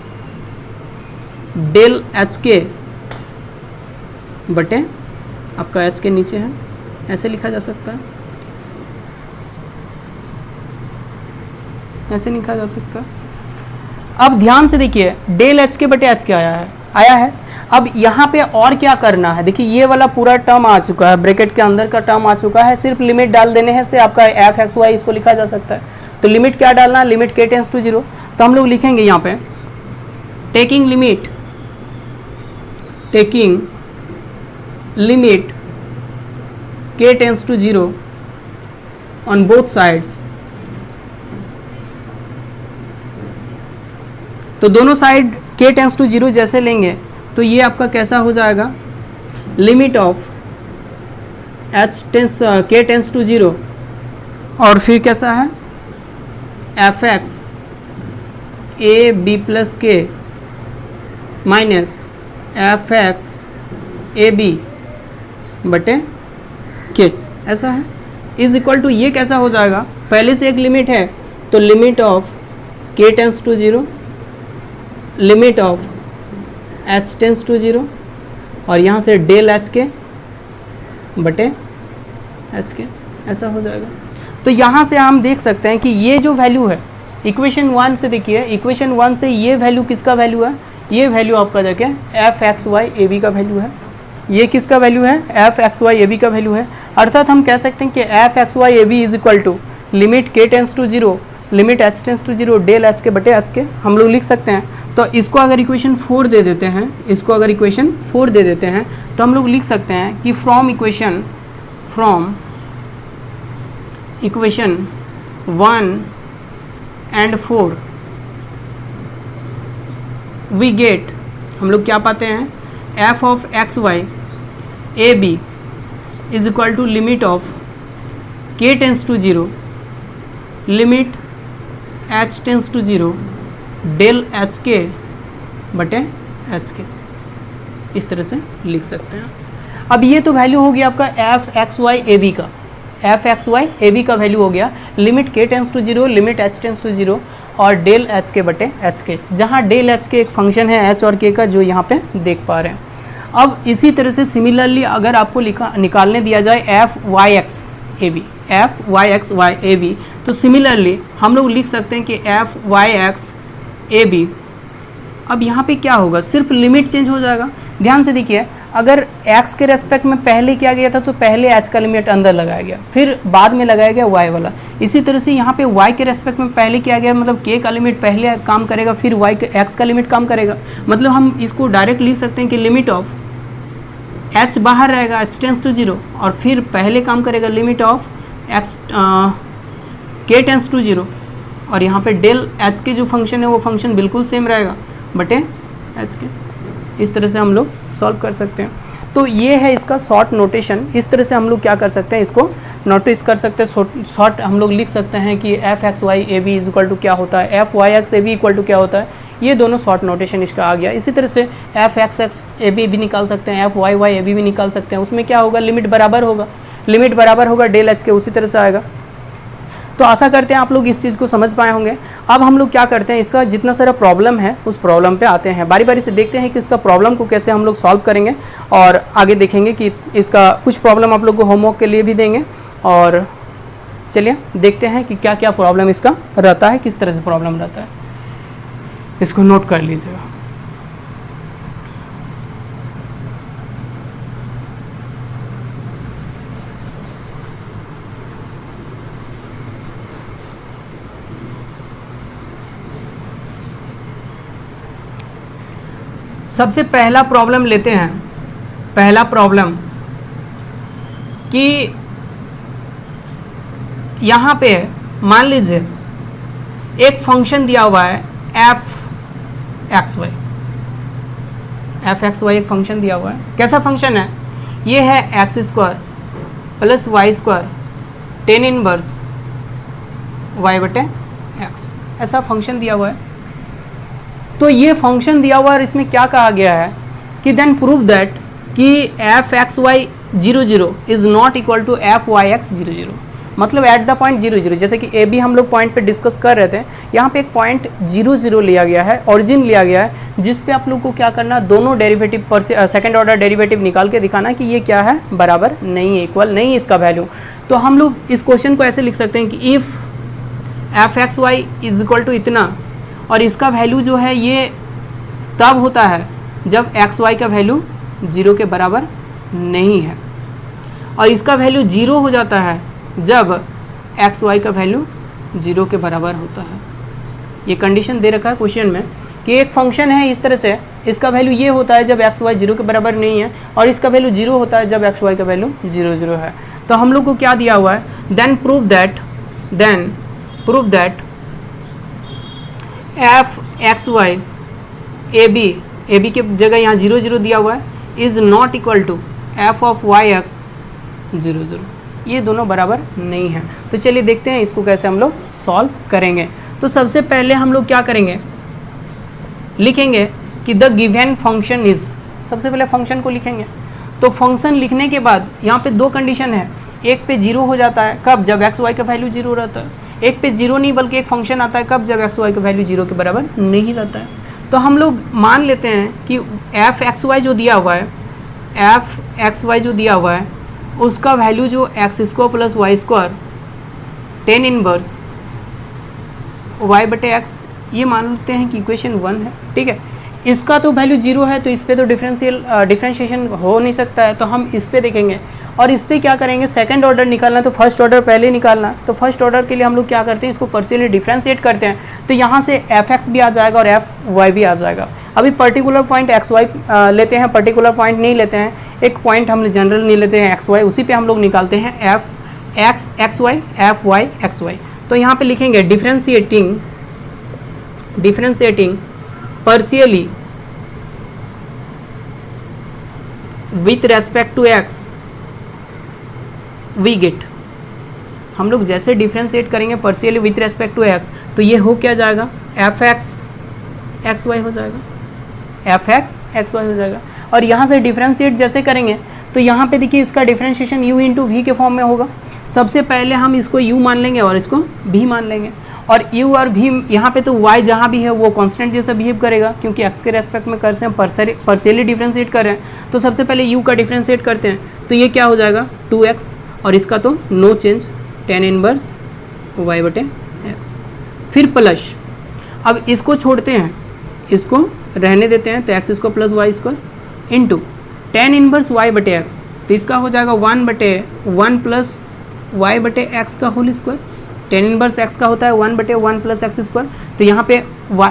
del h k बटे आपका एच के नीचे है, ऐसे लिखा जा सकता है, ऐसे लिखा जा सकता है। अब ध्यान से देखिए डेल एच के बटे एच के आया है। अब यहाँ पे और क्या करना है, देखिए ये वाला पूरा टर्म आ चुका है, ब्रैकेट के अंदर का टर्म आ चुका है, सिर्फ लिमिट डाल देने हैं से आपका एफ एक्स वाई इसको लिखा जा सकता है। तो लिमिट क्या डालना है, लिमिट के टेंस टू 0, तो हम लोग लिखेंगे यहाँ पे taking limit k tends to 0 on both sides. तो दोनों साइड के टेंस टू 0 जैसे लेंगे तो ये आपका कैसा हो जाएगा, limit of h tends k tends to 0 और फिर कैसा है f x a b plus k minus f x a b बटे के, ऐसा है, इज इक्वल टू ये कैसा हो जाएगा, पहले से एक लिमिट है तो limit of k tends to 0 limit of h tends to 0 और यहाँ से डेल एच के बटे एच के, ऐसा हो जाएगा। तो यहाँ से हम देख सकते हैं कि ये जो वैल्यू है इक्वेशन 1 से, देखिए इक्वेशन 1 से ये वैल्यू किसका वैल्यू है, ये वैल्यू आपका देखिए f x y a b का वैल्यू है। ये किसका वैल्यू है, f x y a b का वैल्यू है। अर्थात हम कह सकते हैं कि f x y a b is equal to limit k tends to zero limit h tends to zero del h k बटे एच के हम लोग लिख सकते हैं। तो इसको अगर इक्वेशन 4 दे देते हैं, इसको अगर इक्वेशन 4 दे देते हैं तो हम लोग लिख सकते हैं कि from equation 1 and 4 we get, हम लोग क्या पाते हैं, f of x y a b is equal to limit of k tends to zero limit h tends to zero del h k बटे एच के, इस तरह से लिख सकते हैं। अब ये तो वैल्यू हो गया आपका f x y a b का, f x y a b का वैल्यू हो गया limit k tends to zero limit h tends to zero और डेल एच के बटे एच के, जहाँ डेल एच के एक फंक्शन है एच और के का जो यहाँ पे देख पा रहे हैं। अब इसी तरह से सिमिलरली अगर आपको निकालने दिया जाए f y x a b, f y x y a b, तो सिमिलरली हम लोग लिख सकते हैं कि f y x a b. अब यहाँ पे क्या होगा, सिर्फ लिमिट चेंज हो जाएगा। ध्यान से देखिए, अगर x के रेस्पेक्ट में पहले किया गया था तो पहले h का लिमिट अंदर लगाया गया, फिर बाद में लगाया गया y वाला। इसी तरह से यहाँ पे y के रेस्पेक्ट में पहले किया गया, मतलब k का लिमिट पहले काम करेगा, फिर x का लिमिट काम करेगा। मतलब हम इसको डायरेक्ट लिख सकते हैं कि लिमिट ऑफ h बाहर रहेगा h टेंस टू जीरो और फिर पहले काम करेगा limit of k tends to zero, और यहाँ पे डेल h के जो फंक्शन है वो फंक्शन बिल्कुल सेम रहेगा बटे h के। इस तरह से हम लोग सॉल्व कर सकते हैं। तो ये है इसका शॉर्ट नोटेशन। इस तरह से हम लोग क्या कर सकते हैं, इसको नोटिस कर सकते हैं। शॉर्ट हम लोग लिख सकते हैं कि f x y a b is equal to क्या होता है, f y x a b equal to क्या होता है। ये दोनों शॉर्ट नोटेशन इसका आ गया। इसी तरह से f x x a b भी निकाल सकते हैं, f y y a b भी निकाल सकते हैं। उसमें क्या होगा, लिमिट बराबर होगा, लिमिट बराबर होगा डेल एच के, उसी तरह से आएगा। तो आशा करते हैं आप लोग इस चीज़ को समझ पाए होंगे। अब हम लोग क्या करते हैं, इसका जितना सारा प्रॉब्लम है उस प्रॉब्लम पे आते हैं, बारी बारी से देखते हैं कि इसका प्रॉब्लम को कैसे हम लोग सॉल्व करेंगे, और आगे देखेंगे कि इसका कुछ प्रॉब्लम आप लोग को होमवर्क के लिए भी देंगे। और चलिए देखते हैं कि क्या क्या प्रॉब्लम इसका रहता है, किस तरह से प्रॉब्लम रहता है। इसको नोट कर लीजिएगा। सबसे पहला प्रॉब्लम लेते हैं। पहला प्रॉब्लम कि यहाँ पे मान लीजिए एक फंक्शन दिया हुआ है f x y, f x y एक फंक्शन दिया हुआ है। कैसा फंक्शन है, ये है x square plus y square tan inverse y बटे एक्स, ऐसा फंक्शन दिया हुआ है। तो ये फंक्शन दिया हुआ है और इसमें क्या कहा गया है कि देन प्रूव दैट कि f x y zero zero is not equal to f y x zero zero, मतलब at the point zero zero. जैसे कि ए बी हम लोग पॉइंट पे डिस्कस कर रहे थे, यहाँ पे एक पॉइंट जीरो जीरो लिया गया है, ओरिजिन लिया गया है, जिस पे आप लोग को क्या करना, दोनों डेरिवेटिव पर से सेकेंड ऑर्डर डेरिवेटिव निकाल के दिखाना कि ये क्या है, बराबर नहीं है, इक्वल नहीं है इसका वैल्यू। तो हम लोग इस क्वेश्चन को ऐसे लिख सकते हैं कि if f x y is equal to इतना, और इसका वैल्यू जो है ये तब होता है जब एक्स वाई का वैल्यू जीरो के बराबर नहीं है, और इसका वैल्यू जीरो हो जाता है जब एक्स वाई का वैल्यू जीरो के बराबर होता है। ये कंडीशन दे रखा है क्वेश्चन में कि एक फंक्शन है इस तरह से, इसका वैल्यू ये होता है जब एक्स वाई जीरो के बराबर नहीं है, और इसका वैल्यू जीरो होता है जब एक्स वाई का वैल्यू जीरो जीरो है। तो हम लोग को क्या दिया हुआ है, then prove that f x y a b के जगह यहाँ जीरो जीरो दिया हुआ है, is not equal to f of y x zero zero, ये दोनों बराबर नहीं है। तो चलिए देखते हैं इसको कैसे हम लोग सॉल्व करेंगे। तो सबसे पहले हम लोग क्या करेंगे, लिखेंगे कि द गिवन फंक्शन इज, सबसे पहले फंक्शन को लिखेंगे। तो फंक्शन लिखने के बाद यहाँ पे दो कंडीशन है, एक पे जीरो हो जाता है कब, जब एक्स वाई का वैल्यू जीरो रहता है, एक पे जीरो नहीं बल्कि एक फंक्शन आता है कब, जब एक्स वाई का वैल्यू जीरो के बराबर नहीं रहता है। तो हम लोग मान लेते हैं कि एफ एक्स वाई जो दिया हुआ है, एफ एक्स वाई जो दिया हुआ है उसका वैल्यू जो x square plus y square tan inverse y बटे एक्स, ये मान लेते हैं कि इक्वेशन 1 है, ठीक है। इसका तो वैल्यू 0 है तो इस पर तो डिफरेंशिएशन हो नहीं सकता है, तो हम इस पे देखेंगे और इस पे क्या करेंगे, सेकंड ऑर्डर निकालना तो फर्स्ट ऑर्डर पहले निकालना। तो फर्स्ट ऑर्डर के लिए हम लोग क्या करते हैं, इसको पार्शियली डिफरेंशिएट करते हैं, तो यहाँ से एफ एक्स भी आ जाएगा और एफ वाई भी आ जाएगा। अभी पर्टिकुलर पॉइंट एक्स वाई लेते हैं, पर्टिकुलर पॉइंट नहीं लेते हैं, एक पॉइंट हम जनरल नहीं लेते हैं एक्स वाई, उसी पे हम लोग निकालते हैं f x x y, f y x y. तो यहाँ पे लिखेंगे differentiating partially with respect to x we get, हम लोग जैसे डिफरेंशिएट करेंगे partially with respect to x, तो ये हो क्या जाएगा, एफ एक्स एक्स वाई हो जाएगा, एफ एक्स एक्स वाई हो जाएगा। और यहाँ से डिफरेंशिएट जैसे करेंगे तो यहाँ पे देखिए इसका डिफरेंशिएशन u इंटू वी के फॉर्म में होगा। सबसे पहले हम इसको u मान लेंगे और इसको v मान लेंगे, और u और v यहाँ पे तो y जहाँ भी है वो कांस्टेंट जैसा बिहेव करेगा, क्योंकि x के रेस्पेक्ट में कर से हम पार्शियली डिफरेंशिएट कर रहे हैं। तो सबसे पहले u का डिफरेंशिएट करते हैं, तो ये क्या हो जाएगा 2x, और इसका तो no change tan inverse y बटे x, फिर प्लस, अब इसको छोड़ते हैं, इसको रहने देते हैं, तो x square plus y square into tan inverse y बटे एक्स, तो इसका हो जाएगा 1/1 प्लस y बटे एक्स का whole square. Tan inverse x का होता है 1/1 प्लस एक्स स्क्वायर, तो यहाँ पे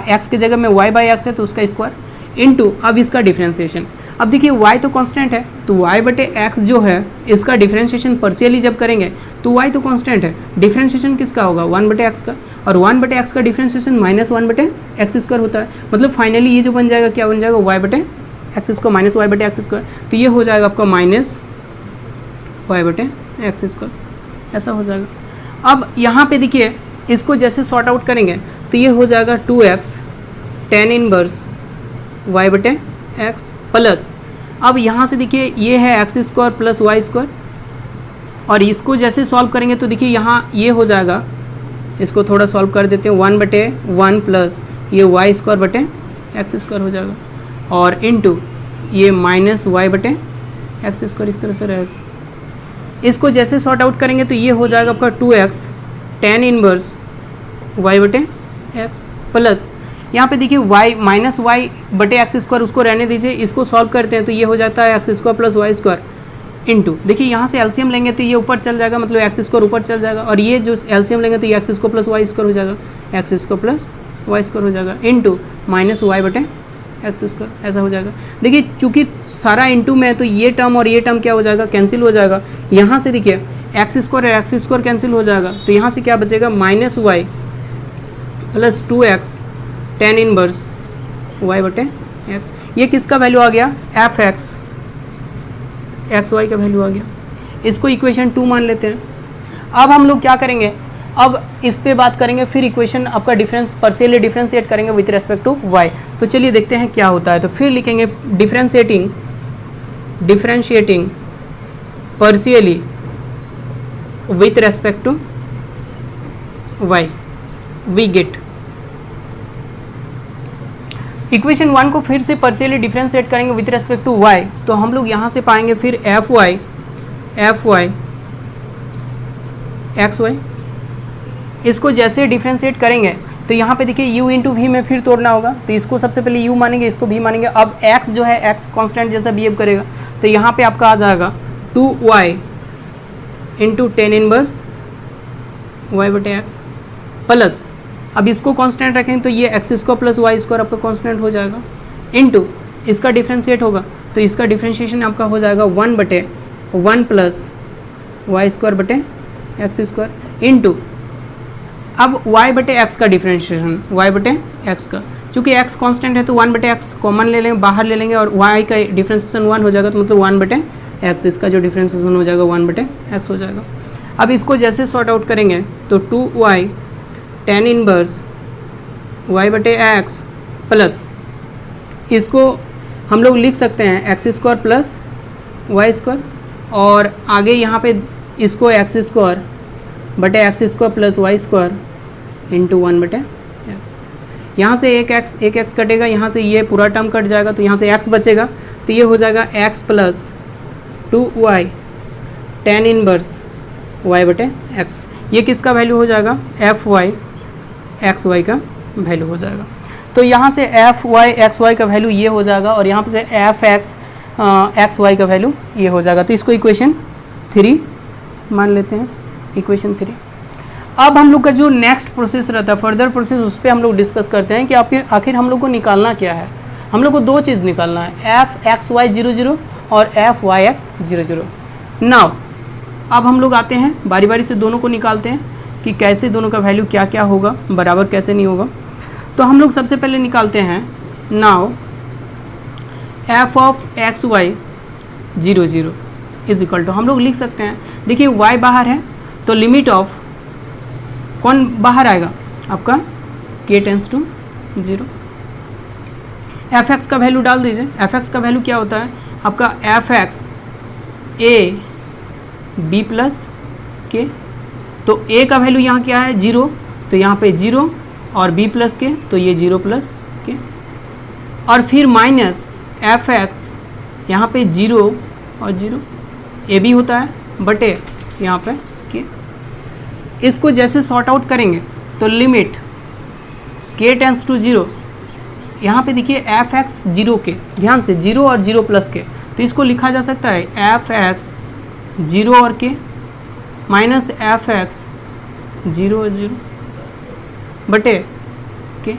x की जगह में y बाई एक्स है तो उसका स्क्वायर इंटू अब इसका डिफरेंशिएशन। अब देखिए y तो कांस्टेंट है, तो y बटे एक्स जो है इसका डिफरेंशिएशन पार्शियली जब करेंगे तो y तो कांस्टेंट है, डिफरेंशिएशन किसका होगा 1 बटे एक्स का, और 1 बटे एक्स का डिफरेंशिएशन -1 बटे एक्स स्क्वायर होता है। मतलब फाइनली ये जो बन जाएगा क्या बन जाएगा, y बटे एक्स स्क्वायर माइनस वाई बटे एक्स स्क्वायर, तो ये हो जाएगा आपका माइनस वाई बटे एक्स स्क्वायर, ऐसा हो जाएगा। अब यहाँ पे देखिए इसको जैसे सॉर्ट आउट करेंगे तो ये हो जाएगा 2x टेन इनवर्स y बटे एक्स प्लस, अब यहाँ से देखिए ये है x square plus y square, और इसको जैसे सॉल्व करेंगे तो देखिए यहाँ ये हो जाएगा, इसको थोड़ा सॉल्व कर देते हैं, 1/1 प्लस ये वाई स्क्वायर बटे एक्स स्क्वायर हो जाएगा, और इनटू ये माइनस वाई बटे एक्स स्क्वायर, इस तरह से रहेगा। इसको जैसे सॉर्ट आउट करेंगे तो ये हो जाएगा आपका 2x टेन इनवर्स y बटे एक्स प्लस, यहाँ पे देखिए y माइनस वाई बटे एक्स स्क्वायर, उसको रहने दीजिए, इसको सॉल्व करते हैं तो ये हो जाता है x square plus y square into, देखिए यहाँ से एलसीएम लेंगे तो ये ऊपर चल जाएगा, मतलब एक्स स्क्वायर ऊपर चल जाएगा, और ये जो एलसीएम लेंगे तो ये x square plus y square हो जाएगा, x square plus y square हो जाएगा इंटू माइनस वाई बटे एक्स स्क्वायर, ऐसा हो जाएगा। देखिए चूंकि सारा इंटू में है तो ये टर्म और ये टर्म क्या हो जाएगा, कैंसिल हो जाएगा। यहाँ से देखिए एक्स स्क्वायर कैंसिल हो जाएगा, तो यहाँ से क्या बचेगा minus y plus 2x tan inverse y बटे एक्स, ये किसका वैल्यू आ गया, एफ एक्स एक्स वाई का वैल्यू आ गया। इसको इक्वेशन 2 मान लेते हैं। अब हम लोग क्या करेंगे, अब इस पे बात करेंगे, फिर इक्वेशन आपका डिफरेंस पार्शियली डिफरेंशिएट करेंगे विथ रेस्पेक्ट टू y। तो चलिए देखते हैं क्या होता है। तो फिर लिखेंगे differentiating partially with respect to y we get, equation 1 को फिर से पार्शियली डिफरेंशिएट करेंगे विथ रेस्पेक्ट टू y, तो हम लोग यहाँ से पाएंगे फिर एफ वाई एक्स वाई। इसको जैसे डिफरेंशिएट करेंगे तो यहाँ पे देखिए u इंटू वी में फिर तोड़ना होगा, तो इसको सबसे पहले u मानेंगे, इसको v मानेंगे। अब x जो है x कांस्टेंट जैसा बिहेव करेगा, तो यहाँ पे आपका आ जाएगा 2y into tan inverse y बटे एक्स प्लस, अब इसको कांस्टेंट रखेंगे तो ये x square plus y square आपका कांस्टेंट हो जाएगा इंटू इसका डिफरेंशिएट होगा, तो इसका डिफरेंशिएशन आपका हो जाएगा 1/1 प्लस वाई स्क्वायर बटे एक्स स्क्वायर इंटू अब y बटे एक्स का डिफरेंशिएशन y बटे एक्स का, चूँकि x कांस्टेंट है तो 1/x कॉमन ले लेंगे, बाहर ले लेंगे, और y का डिफरेंशिएशन 1 हो जाएगा, तो मतलब 1/x, इसका जो डिफरेंशिएशन हो जाएगा 1/x हो जाएगा। अब इसको जैसे सॉर्ट आउट करेंगे तो 2y टेन इनवर्स y बटे एक्स प्लस, इसको हम लोग लिख सकते हैं x square plus y square, और आगे यहाँ पे इसको एक्स स्क्वायर बटे x square plus y square into 1 बटे एक्स। यहाँ से एक एक्स कटेगा, यहाँ से ये पूरा टर्म कट जाएगा, तो यहाँ से एक्स बचेगा, तो ये हो जाएगा x plus 2y tan inverse y बटे एक्स। ये किसका वैल्यू हो जाएगा, एफ वाई एक्स वाई का वैल्यू हो जाएगा। तो यहाँ से एफ वाई एक्स वाई का वैल्यू ये हो जाएगा और यहाँ पे से एफ एक्स वाई का वैल्यू ये हो जाएगा। तो इसको इक्वेशन 3 मान लेते हैं, इक्वेशन 3। अब हम लोग का जो नेक्स्ट प्रोसेस रहता है, फर्दर प्रोसेस, उस पर हम लोग डिस्कस करते हैं कि आखिर हम लोग को निकालना क्या है। हम लोग को दो चीज़ निकालना है, एफ एक्स वाई 0 और एफ वाई एक्स 0। नाउ अब हम लोग आते हैं बारी बारी से दोनों को निकालते हैं कि कैसे दोनों का वैल्यू क्या क्या होगा, बराबर कैसे नहीं होगा। तो हम लोग सबसे पहले निकालते हैं, now f of x y 0 is equal to, हम लोग लिख सकते हैं, देखिए y बाहर है तो लिमिट ऑफ कौन बाहर आएगा, आपका k tends to 0। F x का वैल्यू डाल दीजिए, एफ एक्स का वैल्यू क्या होता है आपका, f x a b plus k. तो a का वैल्यू यहाँ क्या है 0, तो यहाँ पे 0 और b प्लस के, तो ये 0 प्लस के, और फिर माइनस एफ एक्स यहाँ पे 0 और 0 ए बी होता है बटे यहाँ पे के। इसको जैसे सॉर्ट आउट करेंगे तो लिमिट के टेंस टू 0, यहाँ पे देखिए एफ एक्स 0 के, ध्यान से 0 और 0 प्लस के, तो इसको लिखा जा सकता है एफ एक्स 0 और के माइनस एफ एक्स 0 और 0 बटे के।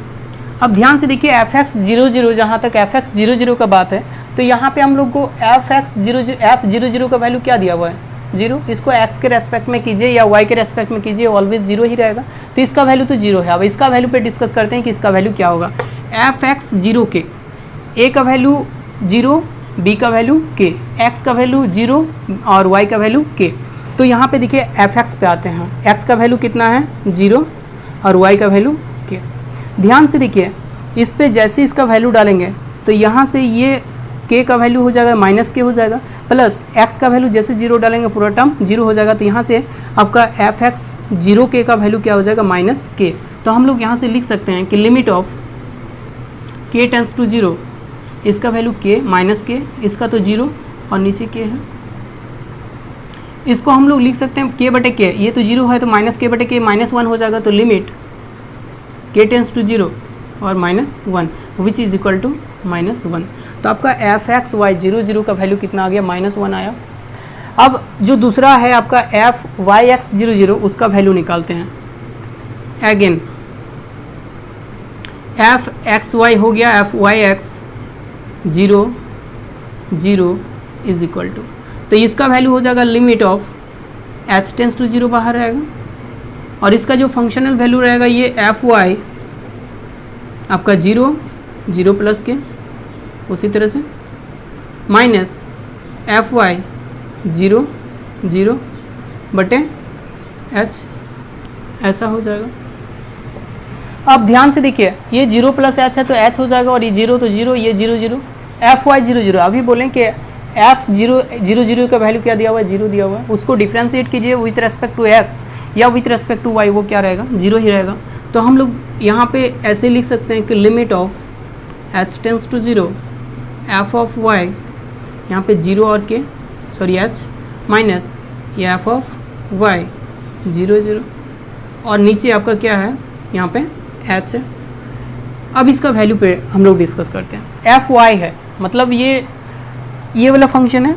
अब ध्यान से देखिए एफ एक्स 0 जहाँ तक एफ एक्स 0 का बात है, तो यहाँ पे हम लोग को एफ एक्स 0 का वैल्यू क्या दिया हुआ है 0। इसको x के रेस्पेक्ट में कीजिए या y के रेस्पेक्ट में कीजिए, ऑलवेज 0 ही रहेगा। तो इसका वैल्यू तो 0 है। अब इसका वैल्यू पे डिस्कस करते हैं कि इसका वैल्यू क्या होगा। एफ एक्स 0 के, a का वैल्यू 0, b का वैल्यू k, x का वैल्यू 0 और y का वैल्यू k। तो यहाँ पे देखिए एफ एक्स पे आते हैं, x का वैल्यू कितना है 0 और y का वैल्यू k। ध्यान से देखिए इस पे जैसे इसका वैल्यू डालेंगे तो यहाँ से ये k का वैल्यू हो जाएगा माइनस के हो जाएगा, प्लस x का वैल्यू जैसे 0 डालेंगे पूरा टर्म 0 हो जाएगा। तो यहाँ से आपका एफ एक्स 0k का वैल्यू क्या हो जाएगा माइनस k। तो हम लोग यहाँ से लिख सकते हैं कि limit of k tends to 0, इसका वैल्यू k माइनस k, इसका तो 0 और नीचे k है। इसको हम लोग लिख सकते हैं k बटे k, ये तो 0 है तो माइनस k बटे k -1 हो जाएगा। तो लिमिट k टेंस टू 0 और -1 विच इज इक्वल टू -1। तो आपका एफ एक्स वाई 0 का वैल्यू कितना आ गया -1 आया। अब जो दूसरा है आपका एफ वाई एक्स 0 उसका वैल्यू निकालते हैं। अगेन एफ एक्स वाई हो गया f y x 0 is equal to, तो इसका वैल्यू हो जाएगा limit of h tends to 0 बाहर रहेगा, और इसका जो फंक्शनल वैल्यू रहेगा ये एफ वाई आपका 0 प्लस के, उसी तरह से माइनस एफ वाई 0 बटे एच, ऐसा हो जाएगा। अब ध्यान से देखिए ये 0 प्लस एच है तो एच हो जाएगा, और ये 0 तो 0, ये 0 एफ वाई 0 अभी बोलें कि एफ 0 का वैल्यू क्या दिया हुआ है 0 दिया हुआ है, उसको डिफ्रेंशिएट कीजिए विथ रेस्पेक्ट टू एक्स या विथ रेस्पेक्ट टू वाई, वो क्या रहेगा 0 ही रहेगा। तो हम लोग यहाँ पे ऐसे लिख सकते हैं कि limit of h tends to 0 f of y, यहाँ पे 0 और के एच माइनस ये एफ ऑफ वाई 0 और नीचे आपका क्या है यहाँ पे एच है। अब इसका वैल्यू पे हम लोग डिस्कस करते हैं। एफ वाई है मतलब ये वाला फंक्शन है।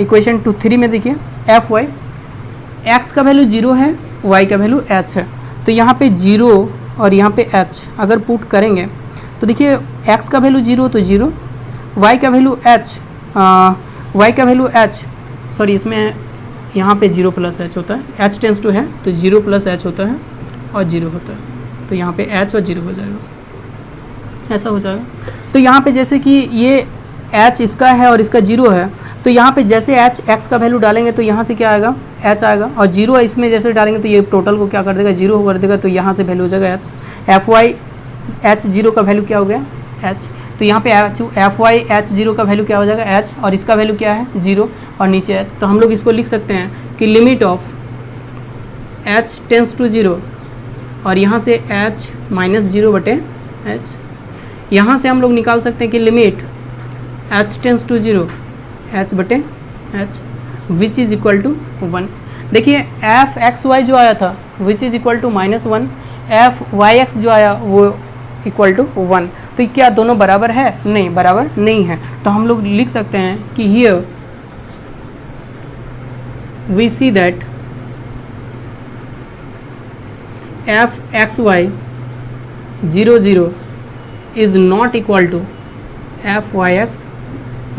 इक्वेशन 2-3 में देखिए एफ वाई, एक्स का वैल्यू 0 है, वाई का वैल्यू एच है। तो यहाँ पे 0 और यहाँ पे एच अगर पुट करेंगे तो देखिए एक्स का वैल्यू 0 तो 0, वाई का वैल्यू एच, सॉरी इसमें यहाँ पे 0 प्लस एच होता है, एच टेंस टू है तो 0 प्लस एच होता है और 0 होता है, तो यहाँ पे एच और 0 हो जाएगा, ऐसा हो जाएगा। तो यहाँ पे जैसे कि ये एच इसका है और इसका 0 है, तो यहाँ पे जैसे एच एक्स का वैल्यू डालेंगे तो यहाँ से क्या आएगा एच आएगा, और 0 इसमें जैसे डालेंगे तो ये टोटल को क्या कर देगा 0 कर देगा, तो यहाँ से वैल्यू हो जाएगा एच। एफ वाई एच 0 का वैल्यू क्या हो गया एच, तो यहाँ पे एफ वाई एच 0 का वैल्यू क्या हो जाएगा एच, और इसका वैल्यू क्या है 0 और नीचे एच। तो हम लोग इसको लिख सकते हैं कि limit of h tends to 0 और यहाँ से एच -0 बटे एच, यहाँ से हम लोग निकाल सकते हैं कि limit h tends to 0 h बटे h which is equal to 1। देखिए एफ एक्स वाई जो आया था which is equal to -1, f y x जो आया वो इक्वल टू 1। तो क्या दोनों बराबर है? नहीं, बराबर नहीं है। तो हम लोग लिख सकते हैं कि here we see that f x y 0 is not equal to f y x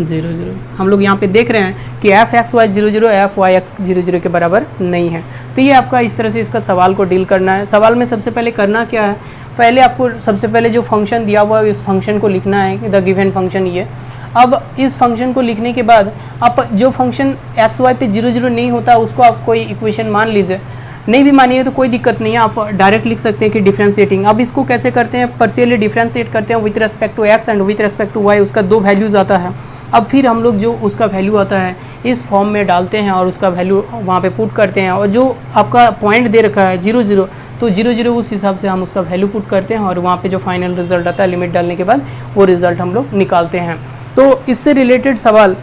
0 हम लोग यहाँ पे देख रहे हैं कि f x y 0 f y x 0 के बराबर नहीं है। तो ये आपका इस तरह से इसका सवाल को डील करना है। सवाल में सबसे पहले करना क्या है, पहले आपको सबसे पहले जो फंक्शन दिया हुआ है इस फंक्शन को लिखना है कि द गिवन फंक्शन ये। अब इस फंक्शन को लिखने के बाद आप जो फंक्शन एक्स वाई पे 0 नहीं होता उसको आप कोई इक्वेशन मान लीजिए, नहीं भी मानिए तो कोई दिक्कत नहीं है, आप डायरेक्ट लिख सकते हैं कि डिफ्रेंशिएटिंग। अब इसको कैसे करते हैं, पार्शियली डिफ्रेंशिएट करते हैं with respect to x and with respect to y, उसका 2 वैल्यूज़ आता है। अब फिर हम लोग जो उसका वैल्यू आता है इस फॉर्म में डालते हैं और उसका वैल्यू वहाँ पे पुट करते हैं, और जो आपका पॉइंट दे रखा है 0 तो 0 उस हिसाब से हम उसका वैल्यू पुट करते हैं और वहाँ पे जो फाइनल रिजल्ट आता है लिमिट डालने के बाद वो रिज़ल्ट हम लोग निकालते हैं। तो इससे रिलेटेड सवाल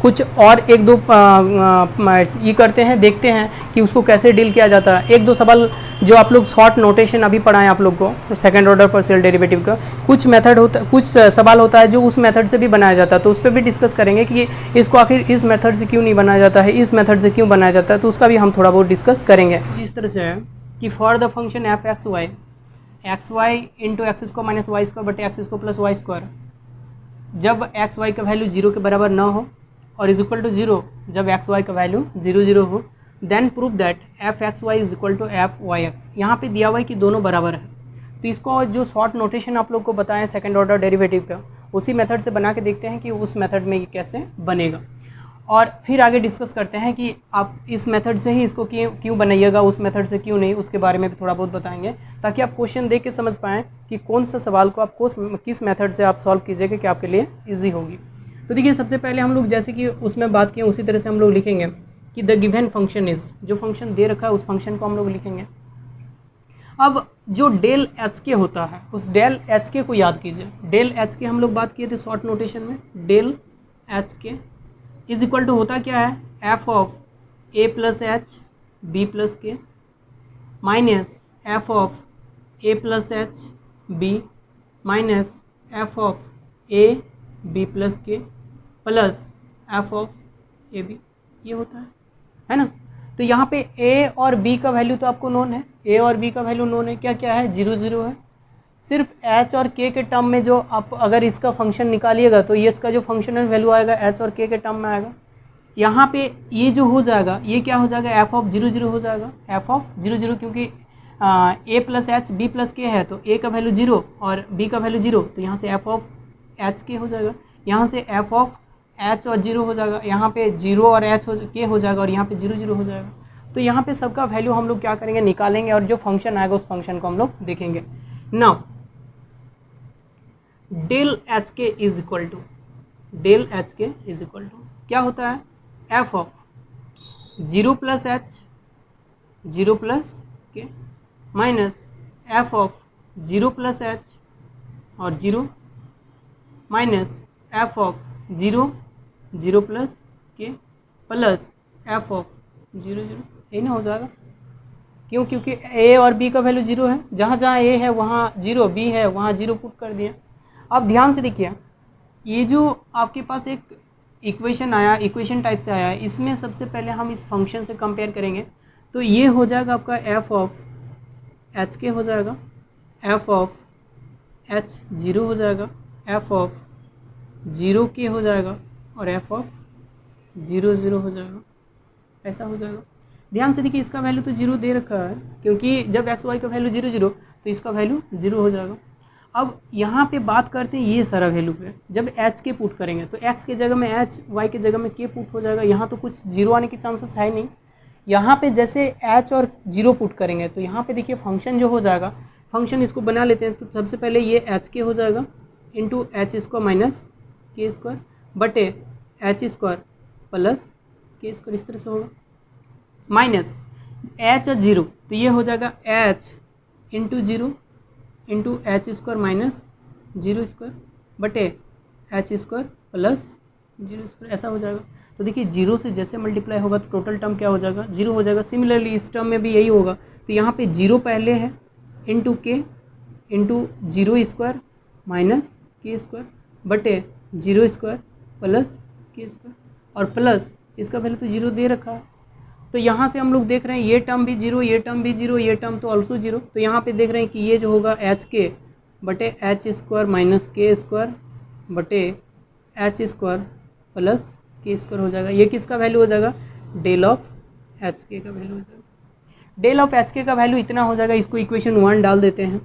कुछ और 1-2 ये करते हैं, देखते हैं कि उसको कैसे डील किया जाता है। 1-2 सवाल जो आप लोग शॉर्ट नोटेशन अभी पढ़ाएं आप लोग को सेकंड ऑर्डर पार्शियल डेरिवेटिव का, कुछ मेथड होता, कुछ सवाल होता है जो उस मेथड से भी बनाया जाता है, तो उस पर भी डिस्कस करेंगे कि इसको आखिर इस मेथड से क्यों नहीं बनाया जाता है, इस मेथड से क्यों बनाया जाता है, तो उसका भी हम थोड़ा बहुत डिस्कस करेंगे। इस तरह से है कि for the function f x y into x square minus y square बटे x square plus y square, जब एक्स वाई का वैल्यू 0 के बराबर ना हो और इज इक्वल टू 0 जब एक्स वाई का वैल्यू 0 हो, then prove that f x y is equal to f y x. यहाँ पे दिया हुआ है कि दोनों बराबर है, तो इसको जो शॉर्ट नोटेशन आप लोग को बताएं सेकंड ऑर्डर डेरिवेटिव का, उसी मेथड से बना के देखते हैं कि उस मेथड में ये कैसे बनेगा, और फिर आगे डिस्कस करते हैं कि आप इस मेथड से ही इसको क्यों बनाइएगा, उस मेथड से क्यों नहीं, उसके बारे में भी थोड़ा बहुत बताएंगे, ताकि आप क्वेश्चन देख के समझ पाएँ कि कौन सा सवाल को आप किस मेथड से आप सॉल्व कीजिएगा कि आपके लिए ईजी होगी। तो देखिए सबसे पहले हम लोग जैसे कि उसमें बात किए उसी तरह से हम लोग लिखेंगे कि द गिवन फंक्शन इज़, जो फंक्शन दे रखा है उस फंक्शन को हम लोग लिखेंगे। अब जो डेल एच के होता है उस डेल एच के को याद कीजिए। डेल एच के हम लोग बात किए थे शॉर्ट नोटेशन में, del h k is equal to होता क्या है, f of a plus h b plus k minus f of a plus h b minus f of a b plus k plus f of a b, ये होता है ना। तो यहाँ पे ए और बी का वैल्यू तो आपको नोन है, ए और बी का वैल्यू नोन है, क्या क्या है 0 है। सिर्फ एच और के टर्म में जो आप अगर इसका फंक्शन निकालिएगा तो ये इसका जो फंक्शनल वैल्यू आएगा एच और के टर्म में आएगा। यहाँ पे ये जो हो जाएगा ये क्या हो जाएगा, एफ ऑफ 0 हो जाएगा, एफ ऑफ 0 क्योंकि ए प्लस एच बी प्लस के है तो ए का वैल्यू 0 और बी का वैल्यू 0, तो यहाँ से एफ ऑफ एच के हो जाएगा, यहाँ से एफ ऑफ एच और 0 हो जाएगा, यहाँ पे 0 और एच के हो जाएगा और यहाँ पे 0 हो जाएगा। तो यहाँ पे सबका वैल्यू हम लोग क्या करेंगे, निकालेंगे और जो फंक्शन आएगा उस फंक्शन को हम लोग देखेंगे। Now del h k is equal to, del h k is equal to क्या होता है, f of 0 plus h 0 plus k minus f of 0 plus h और 0 minus f of 0 plus k plus f of 0 यही ना हो जाएगा। क्यों, क्योंकि ए और बी का वैल्यू 0 है, जहाँ जहाँ ए है वहाँ 0, बी है वहाँ 0 पुट कर दिया। अब ध्यान से देखिए ये जो आपके पास एक इक्वेशन आया, इक्वेशन टाइप से आया है, इसमें सबसे पहले हम इस फंक्शन से कंपेयर करेंगे तो ये हो जाएगा आपका एफ ऑफ एच के हो जाएगा, एफ ऑफ एच 0 हो जाएगा, एफ ऑफ 0 के हो जाएगा और एफ ऑफ 0 हो जाएगा, ऐसा हो जाएगा। ध्यान से देखिए इसका वैल्यू तो 0 दे रखा है क्योंकि जब एक्स वाई का वैल्यू 0 तो इसका वैल्यू 0 हो जाएगा। अब यहाँ पे बात करते हैं ये सारा वैल्यू पे, जब एच के पुट करेंगे तो एक्स के जगह में एच, वाई के जगह में के पुट हो जाएगा। यहाँ तो कुछ 0 आने के चांसेस है नहीं। यहाँ पे जैसे एच और 0 पुट करेंगे तो यहाँ पे देखिए फंक्शन जो हो जाएगा, फंक्शन इसको बना लेते हैं। तो सबसे पहले ये एच के हो जाएगा into h square minus k square बटे h square plus k square, इस तरह से होगा। माइनस एच और 0 तो ये हो जाएगा h into 0 into h square minus 0 square बटे h square plus zero square ऐसा हो जाएगा। तो देखिए जीरो से जैसे मल्टीप्लाई होगा तो टोटल टर्म क्या हो जाएगा, जीरो हो जाएगा। सिमिलरली इस टर्म में भी यही होगा, तो यहाँ पे जीरो पहले है इंटू के into zero square minus k square बटे zero square plus k square, और प्लस इसका पहले तो जीरो दे रखा है, तो यहाँ से हम लोग देख रहे हैं ये टर्म भी जीरो, ये टर्म भी जीरो, ये टर्म तो ऑल्सो जीरो। तो यहाँ पे देख रहे हैं कि ये जो होगा एच के बटे h square minus k square बटे h square plus k square हो जाएगा। ये किसका वैल्यू हो जाएगा, डेल ऑफ एच के का वैल्यू हो जाएगा। डेल ऑफ एच के का वैल्यू इतना हो जाएगा, इसको इक्वेशन 1 डाल देते हैं,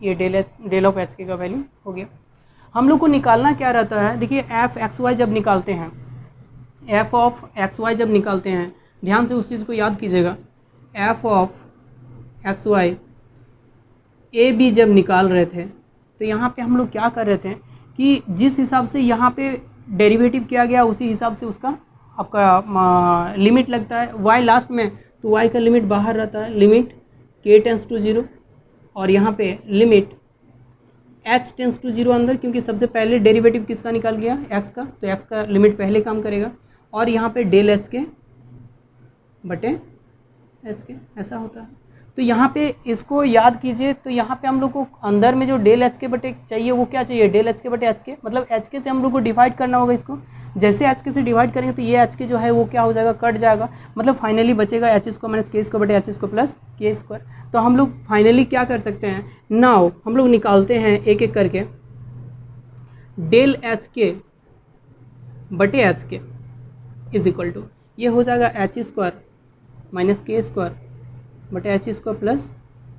ये डेल ऑफ एच के का वैल्यू हो गया। हम लोग को निकालना क्या रहता है, देखिए एफ एक्स वाई जब निकालते हैं, एफ ऑफ एक्स वाई जब निकालते हैं, ध्यान से उस चीज़ को याद कीजिएगा, f of x y a b जब निकाल रहे थे तो यहाँ पे हम लोग क्या कर रहे थे कि जिस हिसाब से यहाँ पे डेरिवेटिव किया गया उसी हिसाब से उसका आपका लिमिट लगता है। y लास्ट में तो y का लिमिट बाहर रहता है, limit k tends to zero, और यहाँ पे limit h tends to zero अंदर, क्योंकि सबसे पहले डेरिवेटिव किसका निकाल गया, x का, तो x का लिमिट पहले काम करेगा, और यहाँ पे डेल एच के बटे एच के ऐसा होता है। तो यहाँ पे इसको याद कीजिए, तो यहाँ पे हम लोग को अंदर में जो डेल एच के बटे चाहिए वो क्या चाहिए, डेल एच के बटे एच के, मतलब एच के से हम लोग को डिवाइड करना होगा इसको। जैसे एच के से डिवाइड करेंगे तो ये एच के जो है वो क्या हो जाएगा, कट जाएगा, मतलब फाइनली बचेगा h square minus k square बटे h square plus k square. तो हम लोग फाइनली क्या कर सकते हैं, नाउ हम लोग निकालते हैं एक एक करके, डेल एच के बटे h k is equal to, ये हो जाएगा H square minus k square बटे h square plus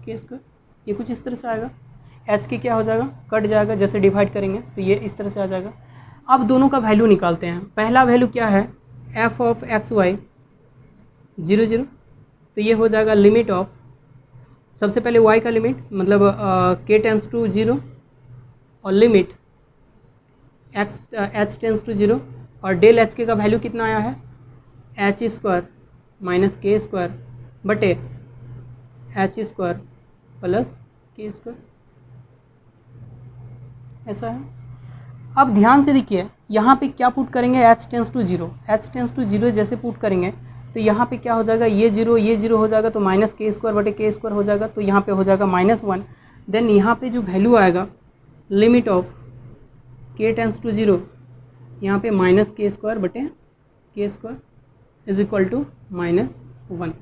k square, ये कुछ इस तरह से आएगा। एच के क्या हो जाएगा, कट जाएगा, जैसे डिवाइड करेंगे तो ये इस तरह से आ जाएगा। अब दोनों का वैल्यू निकालते हैं। पहला वैल्यू क्या है, f of x y zero zero, तो ये हो जाएगा लिमिट ऑफ, सबसे पहले y का लिमिट मतलब k टेंस टू जीरो, और limit h tends to zero, और डेल एच के का वैल्यू कितना आया है, h square minus k square बटे h square plus k square, ऐसा है। अब ध्यान से देखिए यहाँ पे क्या पुट करेंगे, h tends to zero, h tends to zero जैसे पुट करेंगे तो यहाँ पे क्या हो जाएगा, ये जीरो हो जाएगा, तो माइनस के स्क्वायर बटे के स्क्वायर हो जाएगा, तो यहाँ पे हो जाएगा -1। देन यहाँ पे जो वैल्यू आएगा limit of k tends to zero, यहाँ पे माइनस के स्क्वायर बटे के स्क्वायर इज इक्वल टू -1,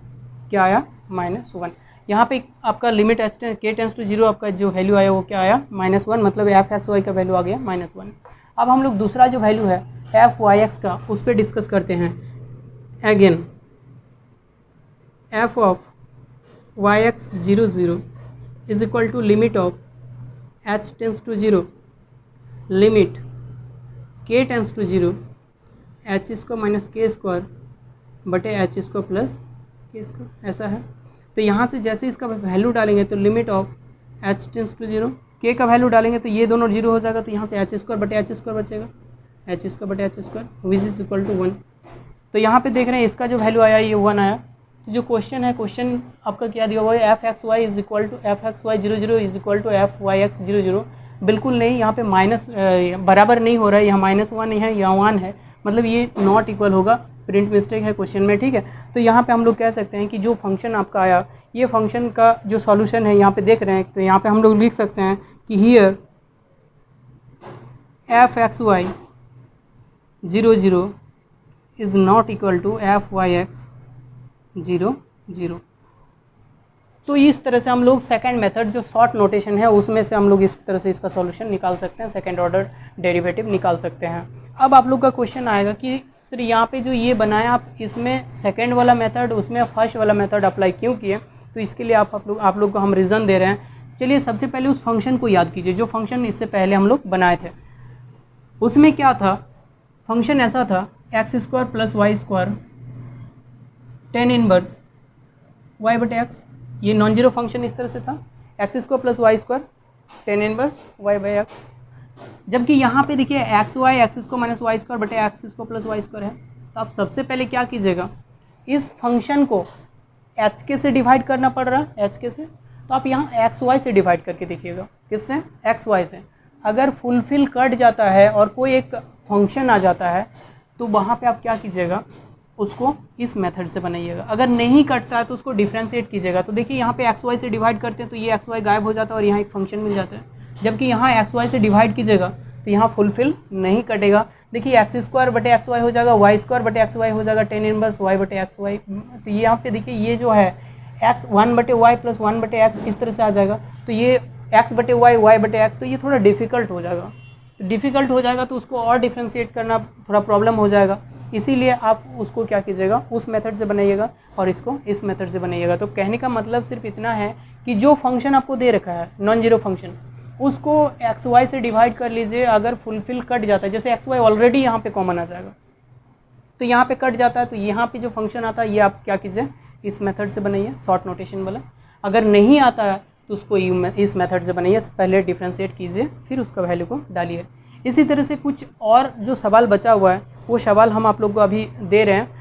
क्या आया, -1। यहाँ पे आपका लिमिट एच के टेंस टू जीरो, आपका जो वैल्यू आया वो क्या आया, -1, मतलब एफ एक्स वाई का वैल्यू आ गया -1। अब हम लोग दूसरा जो वैल्यू है एफ वाई एक्स का, उस पर डिस्कस करते हैं। Again f of y x zero zero is equal to limit of h tends to zero, limit k tends to zero, h square minus k square बटे h square plus k square, ऐसा है। तो यहाँ से जैसे इसका value डालेंगे तो limit of h tends to zero, k का वैल्यू डालेंगे तो ये दोनों जीरो हो जाएगा, तो यहाँ से एच स्क्वायर बटे एच स्क्वायर बचेगा, एच स्क्वायर बटे h square which is equal to 1। तो यहाँ पे देख रहे हैं इसका जो वैल्यू आया ये 1 आया। तो जो क्वेश्चन है, क्वेश्चन आपका क्या दिया हुआ है, f x y is equal to f x y zero zero is equal to f y x zero zero, बिल्कुल नहीं, यहाँ पे माइनस बराबर नहीं हो रहा है, यहाँ -1 है, यहाँ 1 है, मतलब ये नॉट इक्वल होगा, प्रिंट मिस्टेक है क्वेश्चन में, ठीक है। तो यहाँ पे हम लोग कह सकते हैं कि जो फंक्शन आपका आया, ये फंक्शन का जो सॉल्यूशन है यहाँ पे देख रहे हैं, तो यहाँ पे हम लोग लिख सकते हैं कि here f x y zero zero is not equal to f y x zero zero. तो इस तरह से हम लोग सेकंड मेथड जो शॉर्ट नोटेशन है उसमें से हम लोग इस तरह से इसका सॉल्यूशन निकाल सकते हैं, सेकंड ऑर्डर डेरिवेटिव निकाल सकते हैं। अब आप लोग का क्वेश्चन आएगा कि सर यहाँ पे जो ये बनाया आप इसमें सेकंड वाला मेथड, उसमें फर्स्ट वाला मेथड अप्लाई क्यों किए, तो इसके लिए आप लोग को हम रीज़न दे रहे हैं। चलिए सबसे पहले उस फंक्शन को याद कीजिए जो फंक्शन इससे पहले हम लोग बनाए थे। उसमें क्या था, फंक्शन ऐसा था x square plus y square tan inverse y बटे एक्स, ये नॉन जीरो फंक्शन इस तरह से था, x square plus y square tan inverse y by x. जबकि यहाँ पे देखिए x square minus y square बटे x square plus y square है। तो आप सबसे पहले क्या कीजिएगा, इस फंक्शन को एच के से डिवाइड करना पड़ रहा है, एच के से, तो आप यहाँ एक्स वाई से डिवाइड करके देखिएगा, किससे, एक्स वाई से। अगर फुलफिल कट जाता है और कोई एक फंक्शन आ जाता है तो वहाँ पे आप क्या कीजिएगा, उसको इस मेथड से बनाइएगा। अगर नहीं कटता है तो उसको डिफ्रेंशिएट कीजिएगा। तो देखिए यहाँ पे एक्स वाई से डिवाइड करते हैं तो ये एक्स वाई गायब हो जाता है और यहाँ एक फंक्शन मिल जाता है। जबकि यहाँ एक्स वाई से डिवाइड कीजिएगा तो यहाँ फुलफिल नहीं कटेगा। देखिए एक्स स्क्वायर बटे एक्स वाई हो जाएगा, वाई स्क्वायर बटे एक्स वाई हो जाएगा, टेन इनवर्स वाई बटे एक्स वाई। तो ये यहाँ पे देखिए ये जो है एक्स 1 बटे वाई प्लस 1 बटे एक्स इस तरह से आ जाएगा। तो ये एक्स बटे वाई, वाई बटे एक्स, तो ये थोड़ा डिफिकल्ट हो जाएगा। तो डिफ़िकल्ट हो जाएगा तो उसको और डिफ्रेंशिएट करना थोड़ा प्रॉब्लम हो जाएगा। इसीलिए आप उसको क्या कीजिएगा, उस मेथड से बनाइएगा और इसको इस मेथड से बनाइएगा। तो कहने का मतलब सिर्फ इतना है कि जो फंक्शन आपको दे रखा है नॉन जीरो फंक्शन, उसको एक्स वाई से डिवाइड कर लीजिए। अगर फुलफिल कट जाता है, जैसे एक्स वाई ऑलरेडी यहाँ पे कॉमन आ जाएगा, तो यहाँ पे कट जाता है, तो यहाँ पे जो फंक्शन आता है ये आप क्या कीजिए, इस मेथड से बनाइए, शॉर्ट नोटेशन वाला। अगर नहीं आता है तो उसको इस मेथड से बनाइए, पहले डिफ्रेंशिएट कीजिए फिर उसका वैल्यू को डालिए। इसी तरह से कुछ और जो सवाल बचा हुआ है वो सवाल हम आप लोग को अभी दे रहे हैं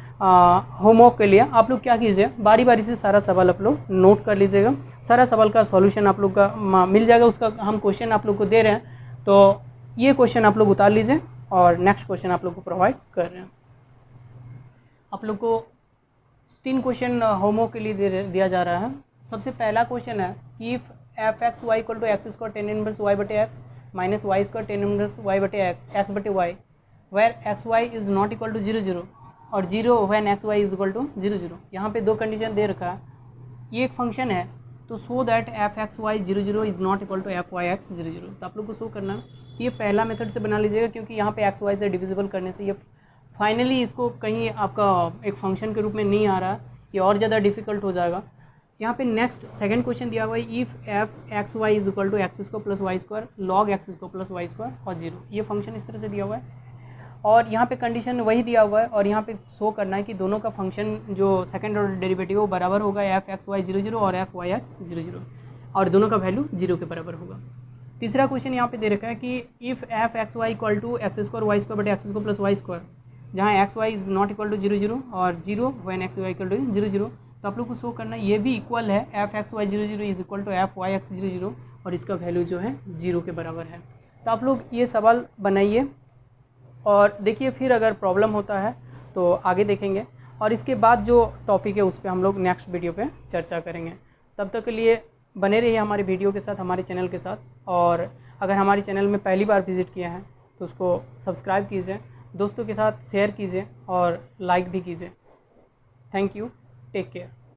होमवर्क के लिए। आप लोग क्या कीजिए, बारी बारी से सारा सवाल आप लोग नोट कर लीजिएगा। सारा सवाल का सॉल्यूशन आप लोग का मिल जाएगा। उसका हम क्वेश्चन आप लोग को दे रहे हैं, तो ये क्वेश्चन आप लोग उतार लीजिए और नेक्स्ट क्वेश्चन आप लोग को प्रोवाइड कर रहे हैं। आप लोग को 3 क्वेश्चन होमवर्क के लिए दिया जा रहा है। सबसे पहला क्वेश्चन है कि if f x y equal to x square tan inverse y बटे x minus y square tan inverse y बटे एक्स बटे y where x y is not equal to 0 0 और 0 when x y is equal to 0 0। यहाँ पे 2 condition दे रखा है। ये एक फंक्शन है, तो so that f x y 0 0 is not equal to f y x 0 0। तो आप लोग को शो करना है। तो ये पहला मेथड से बना लीजिएगा, क्योंकि यहाँ पे एक्स वाई से डिविजिबल करने से ये फाइनली इसको कहीं आपका एक फंक्शन के रूप में नहीं आ रहा है, ये और ज़्यादा डिफिकल्ट हो जाएगा। यहाँ पे नेक्स्ट सेकंड क्वेश्चन दिया हुआ है, if f x y is equal to x square plus y square log x square plus y square और 0। ये फंक्शन इस तरह से दिया हुआ है और यहाँ पे कंडीशन वही दिया हुआ है और यहाँ पे शो करना है कि दोनों का फंक्शन जो सेकंड ऑर्डर डेरिवेटिव वो बराबर होगा एफ एक्स वाई 0 0 और एफ वाई एक्स 0 0 और दोनों का वैल्यू 0 के बराबर होगा। तीसरा क्वेश्चन यहाँ पे दे रखा है कि if f x y equal to x square y square बटे x square plus y square, जहाँ x y is not equal to 0 0 और 0 when x y equal to 0 0। तो आप लोग को शो करना है ये भी इक्वल है f x y 0 0 is equal to f y x 0 0 और इसका वैल्यू जो है 0 के बराबर है। तो आप लोग ये सवाल बनाइए और देखिए, फिर अगर प्रॉब्लम होता है तो आगे देखेंगे और इसके बाद जो टॉपिक है उस पर हम लोग नेक्स्ट वीडियो पे चर्चा करेंगे। तब तक के लिए बने रहिए हमारे वीडियो के साथ, हमारे चैनल के साथ। और अगर हमारे चैनल में पहली बार विज़िट किया है तो उसको सब्सक्राइब कीजिए, दोस्तों के साथ शेयर कीजिए और लाइक भी कीजिए। Thank you, take care.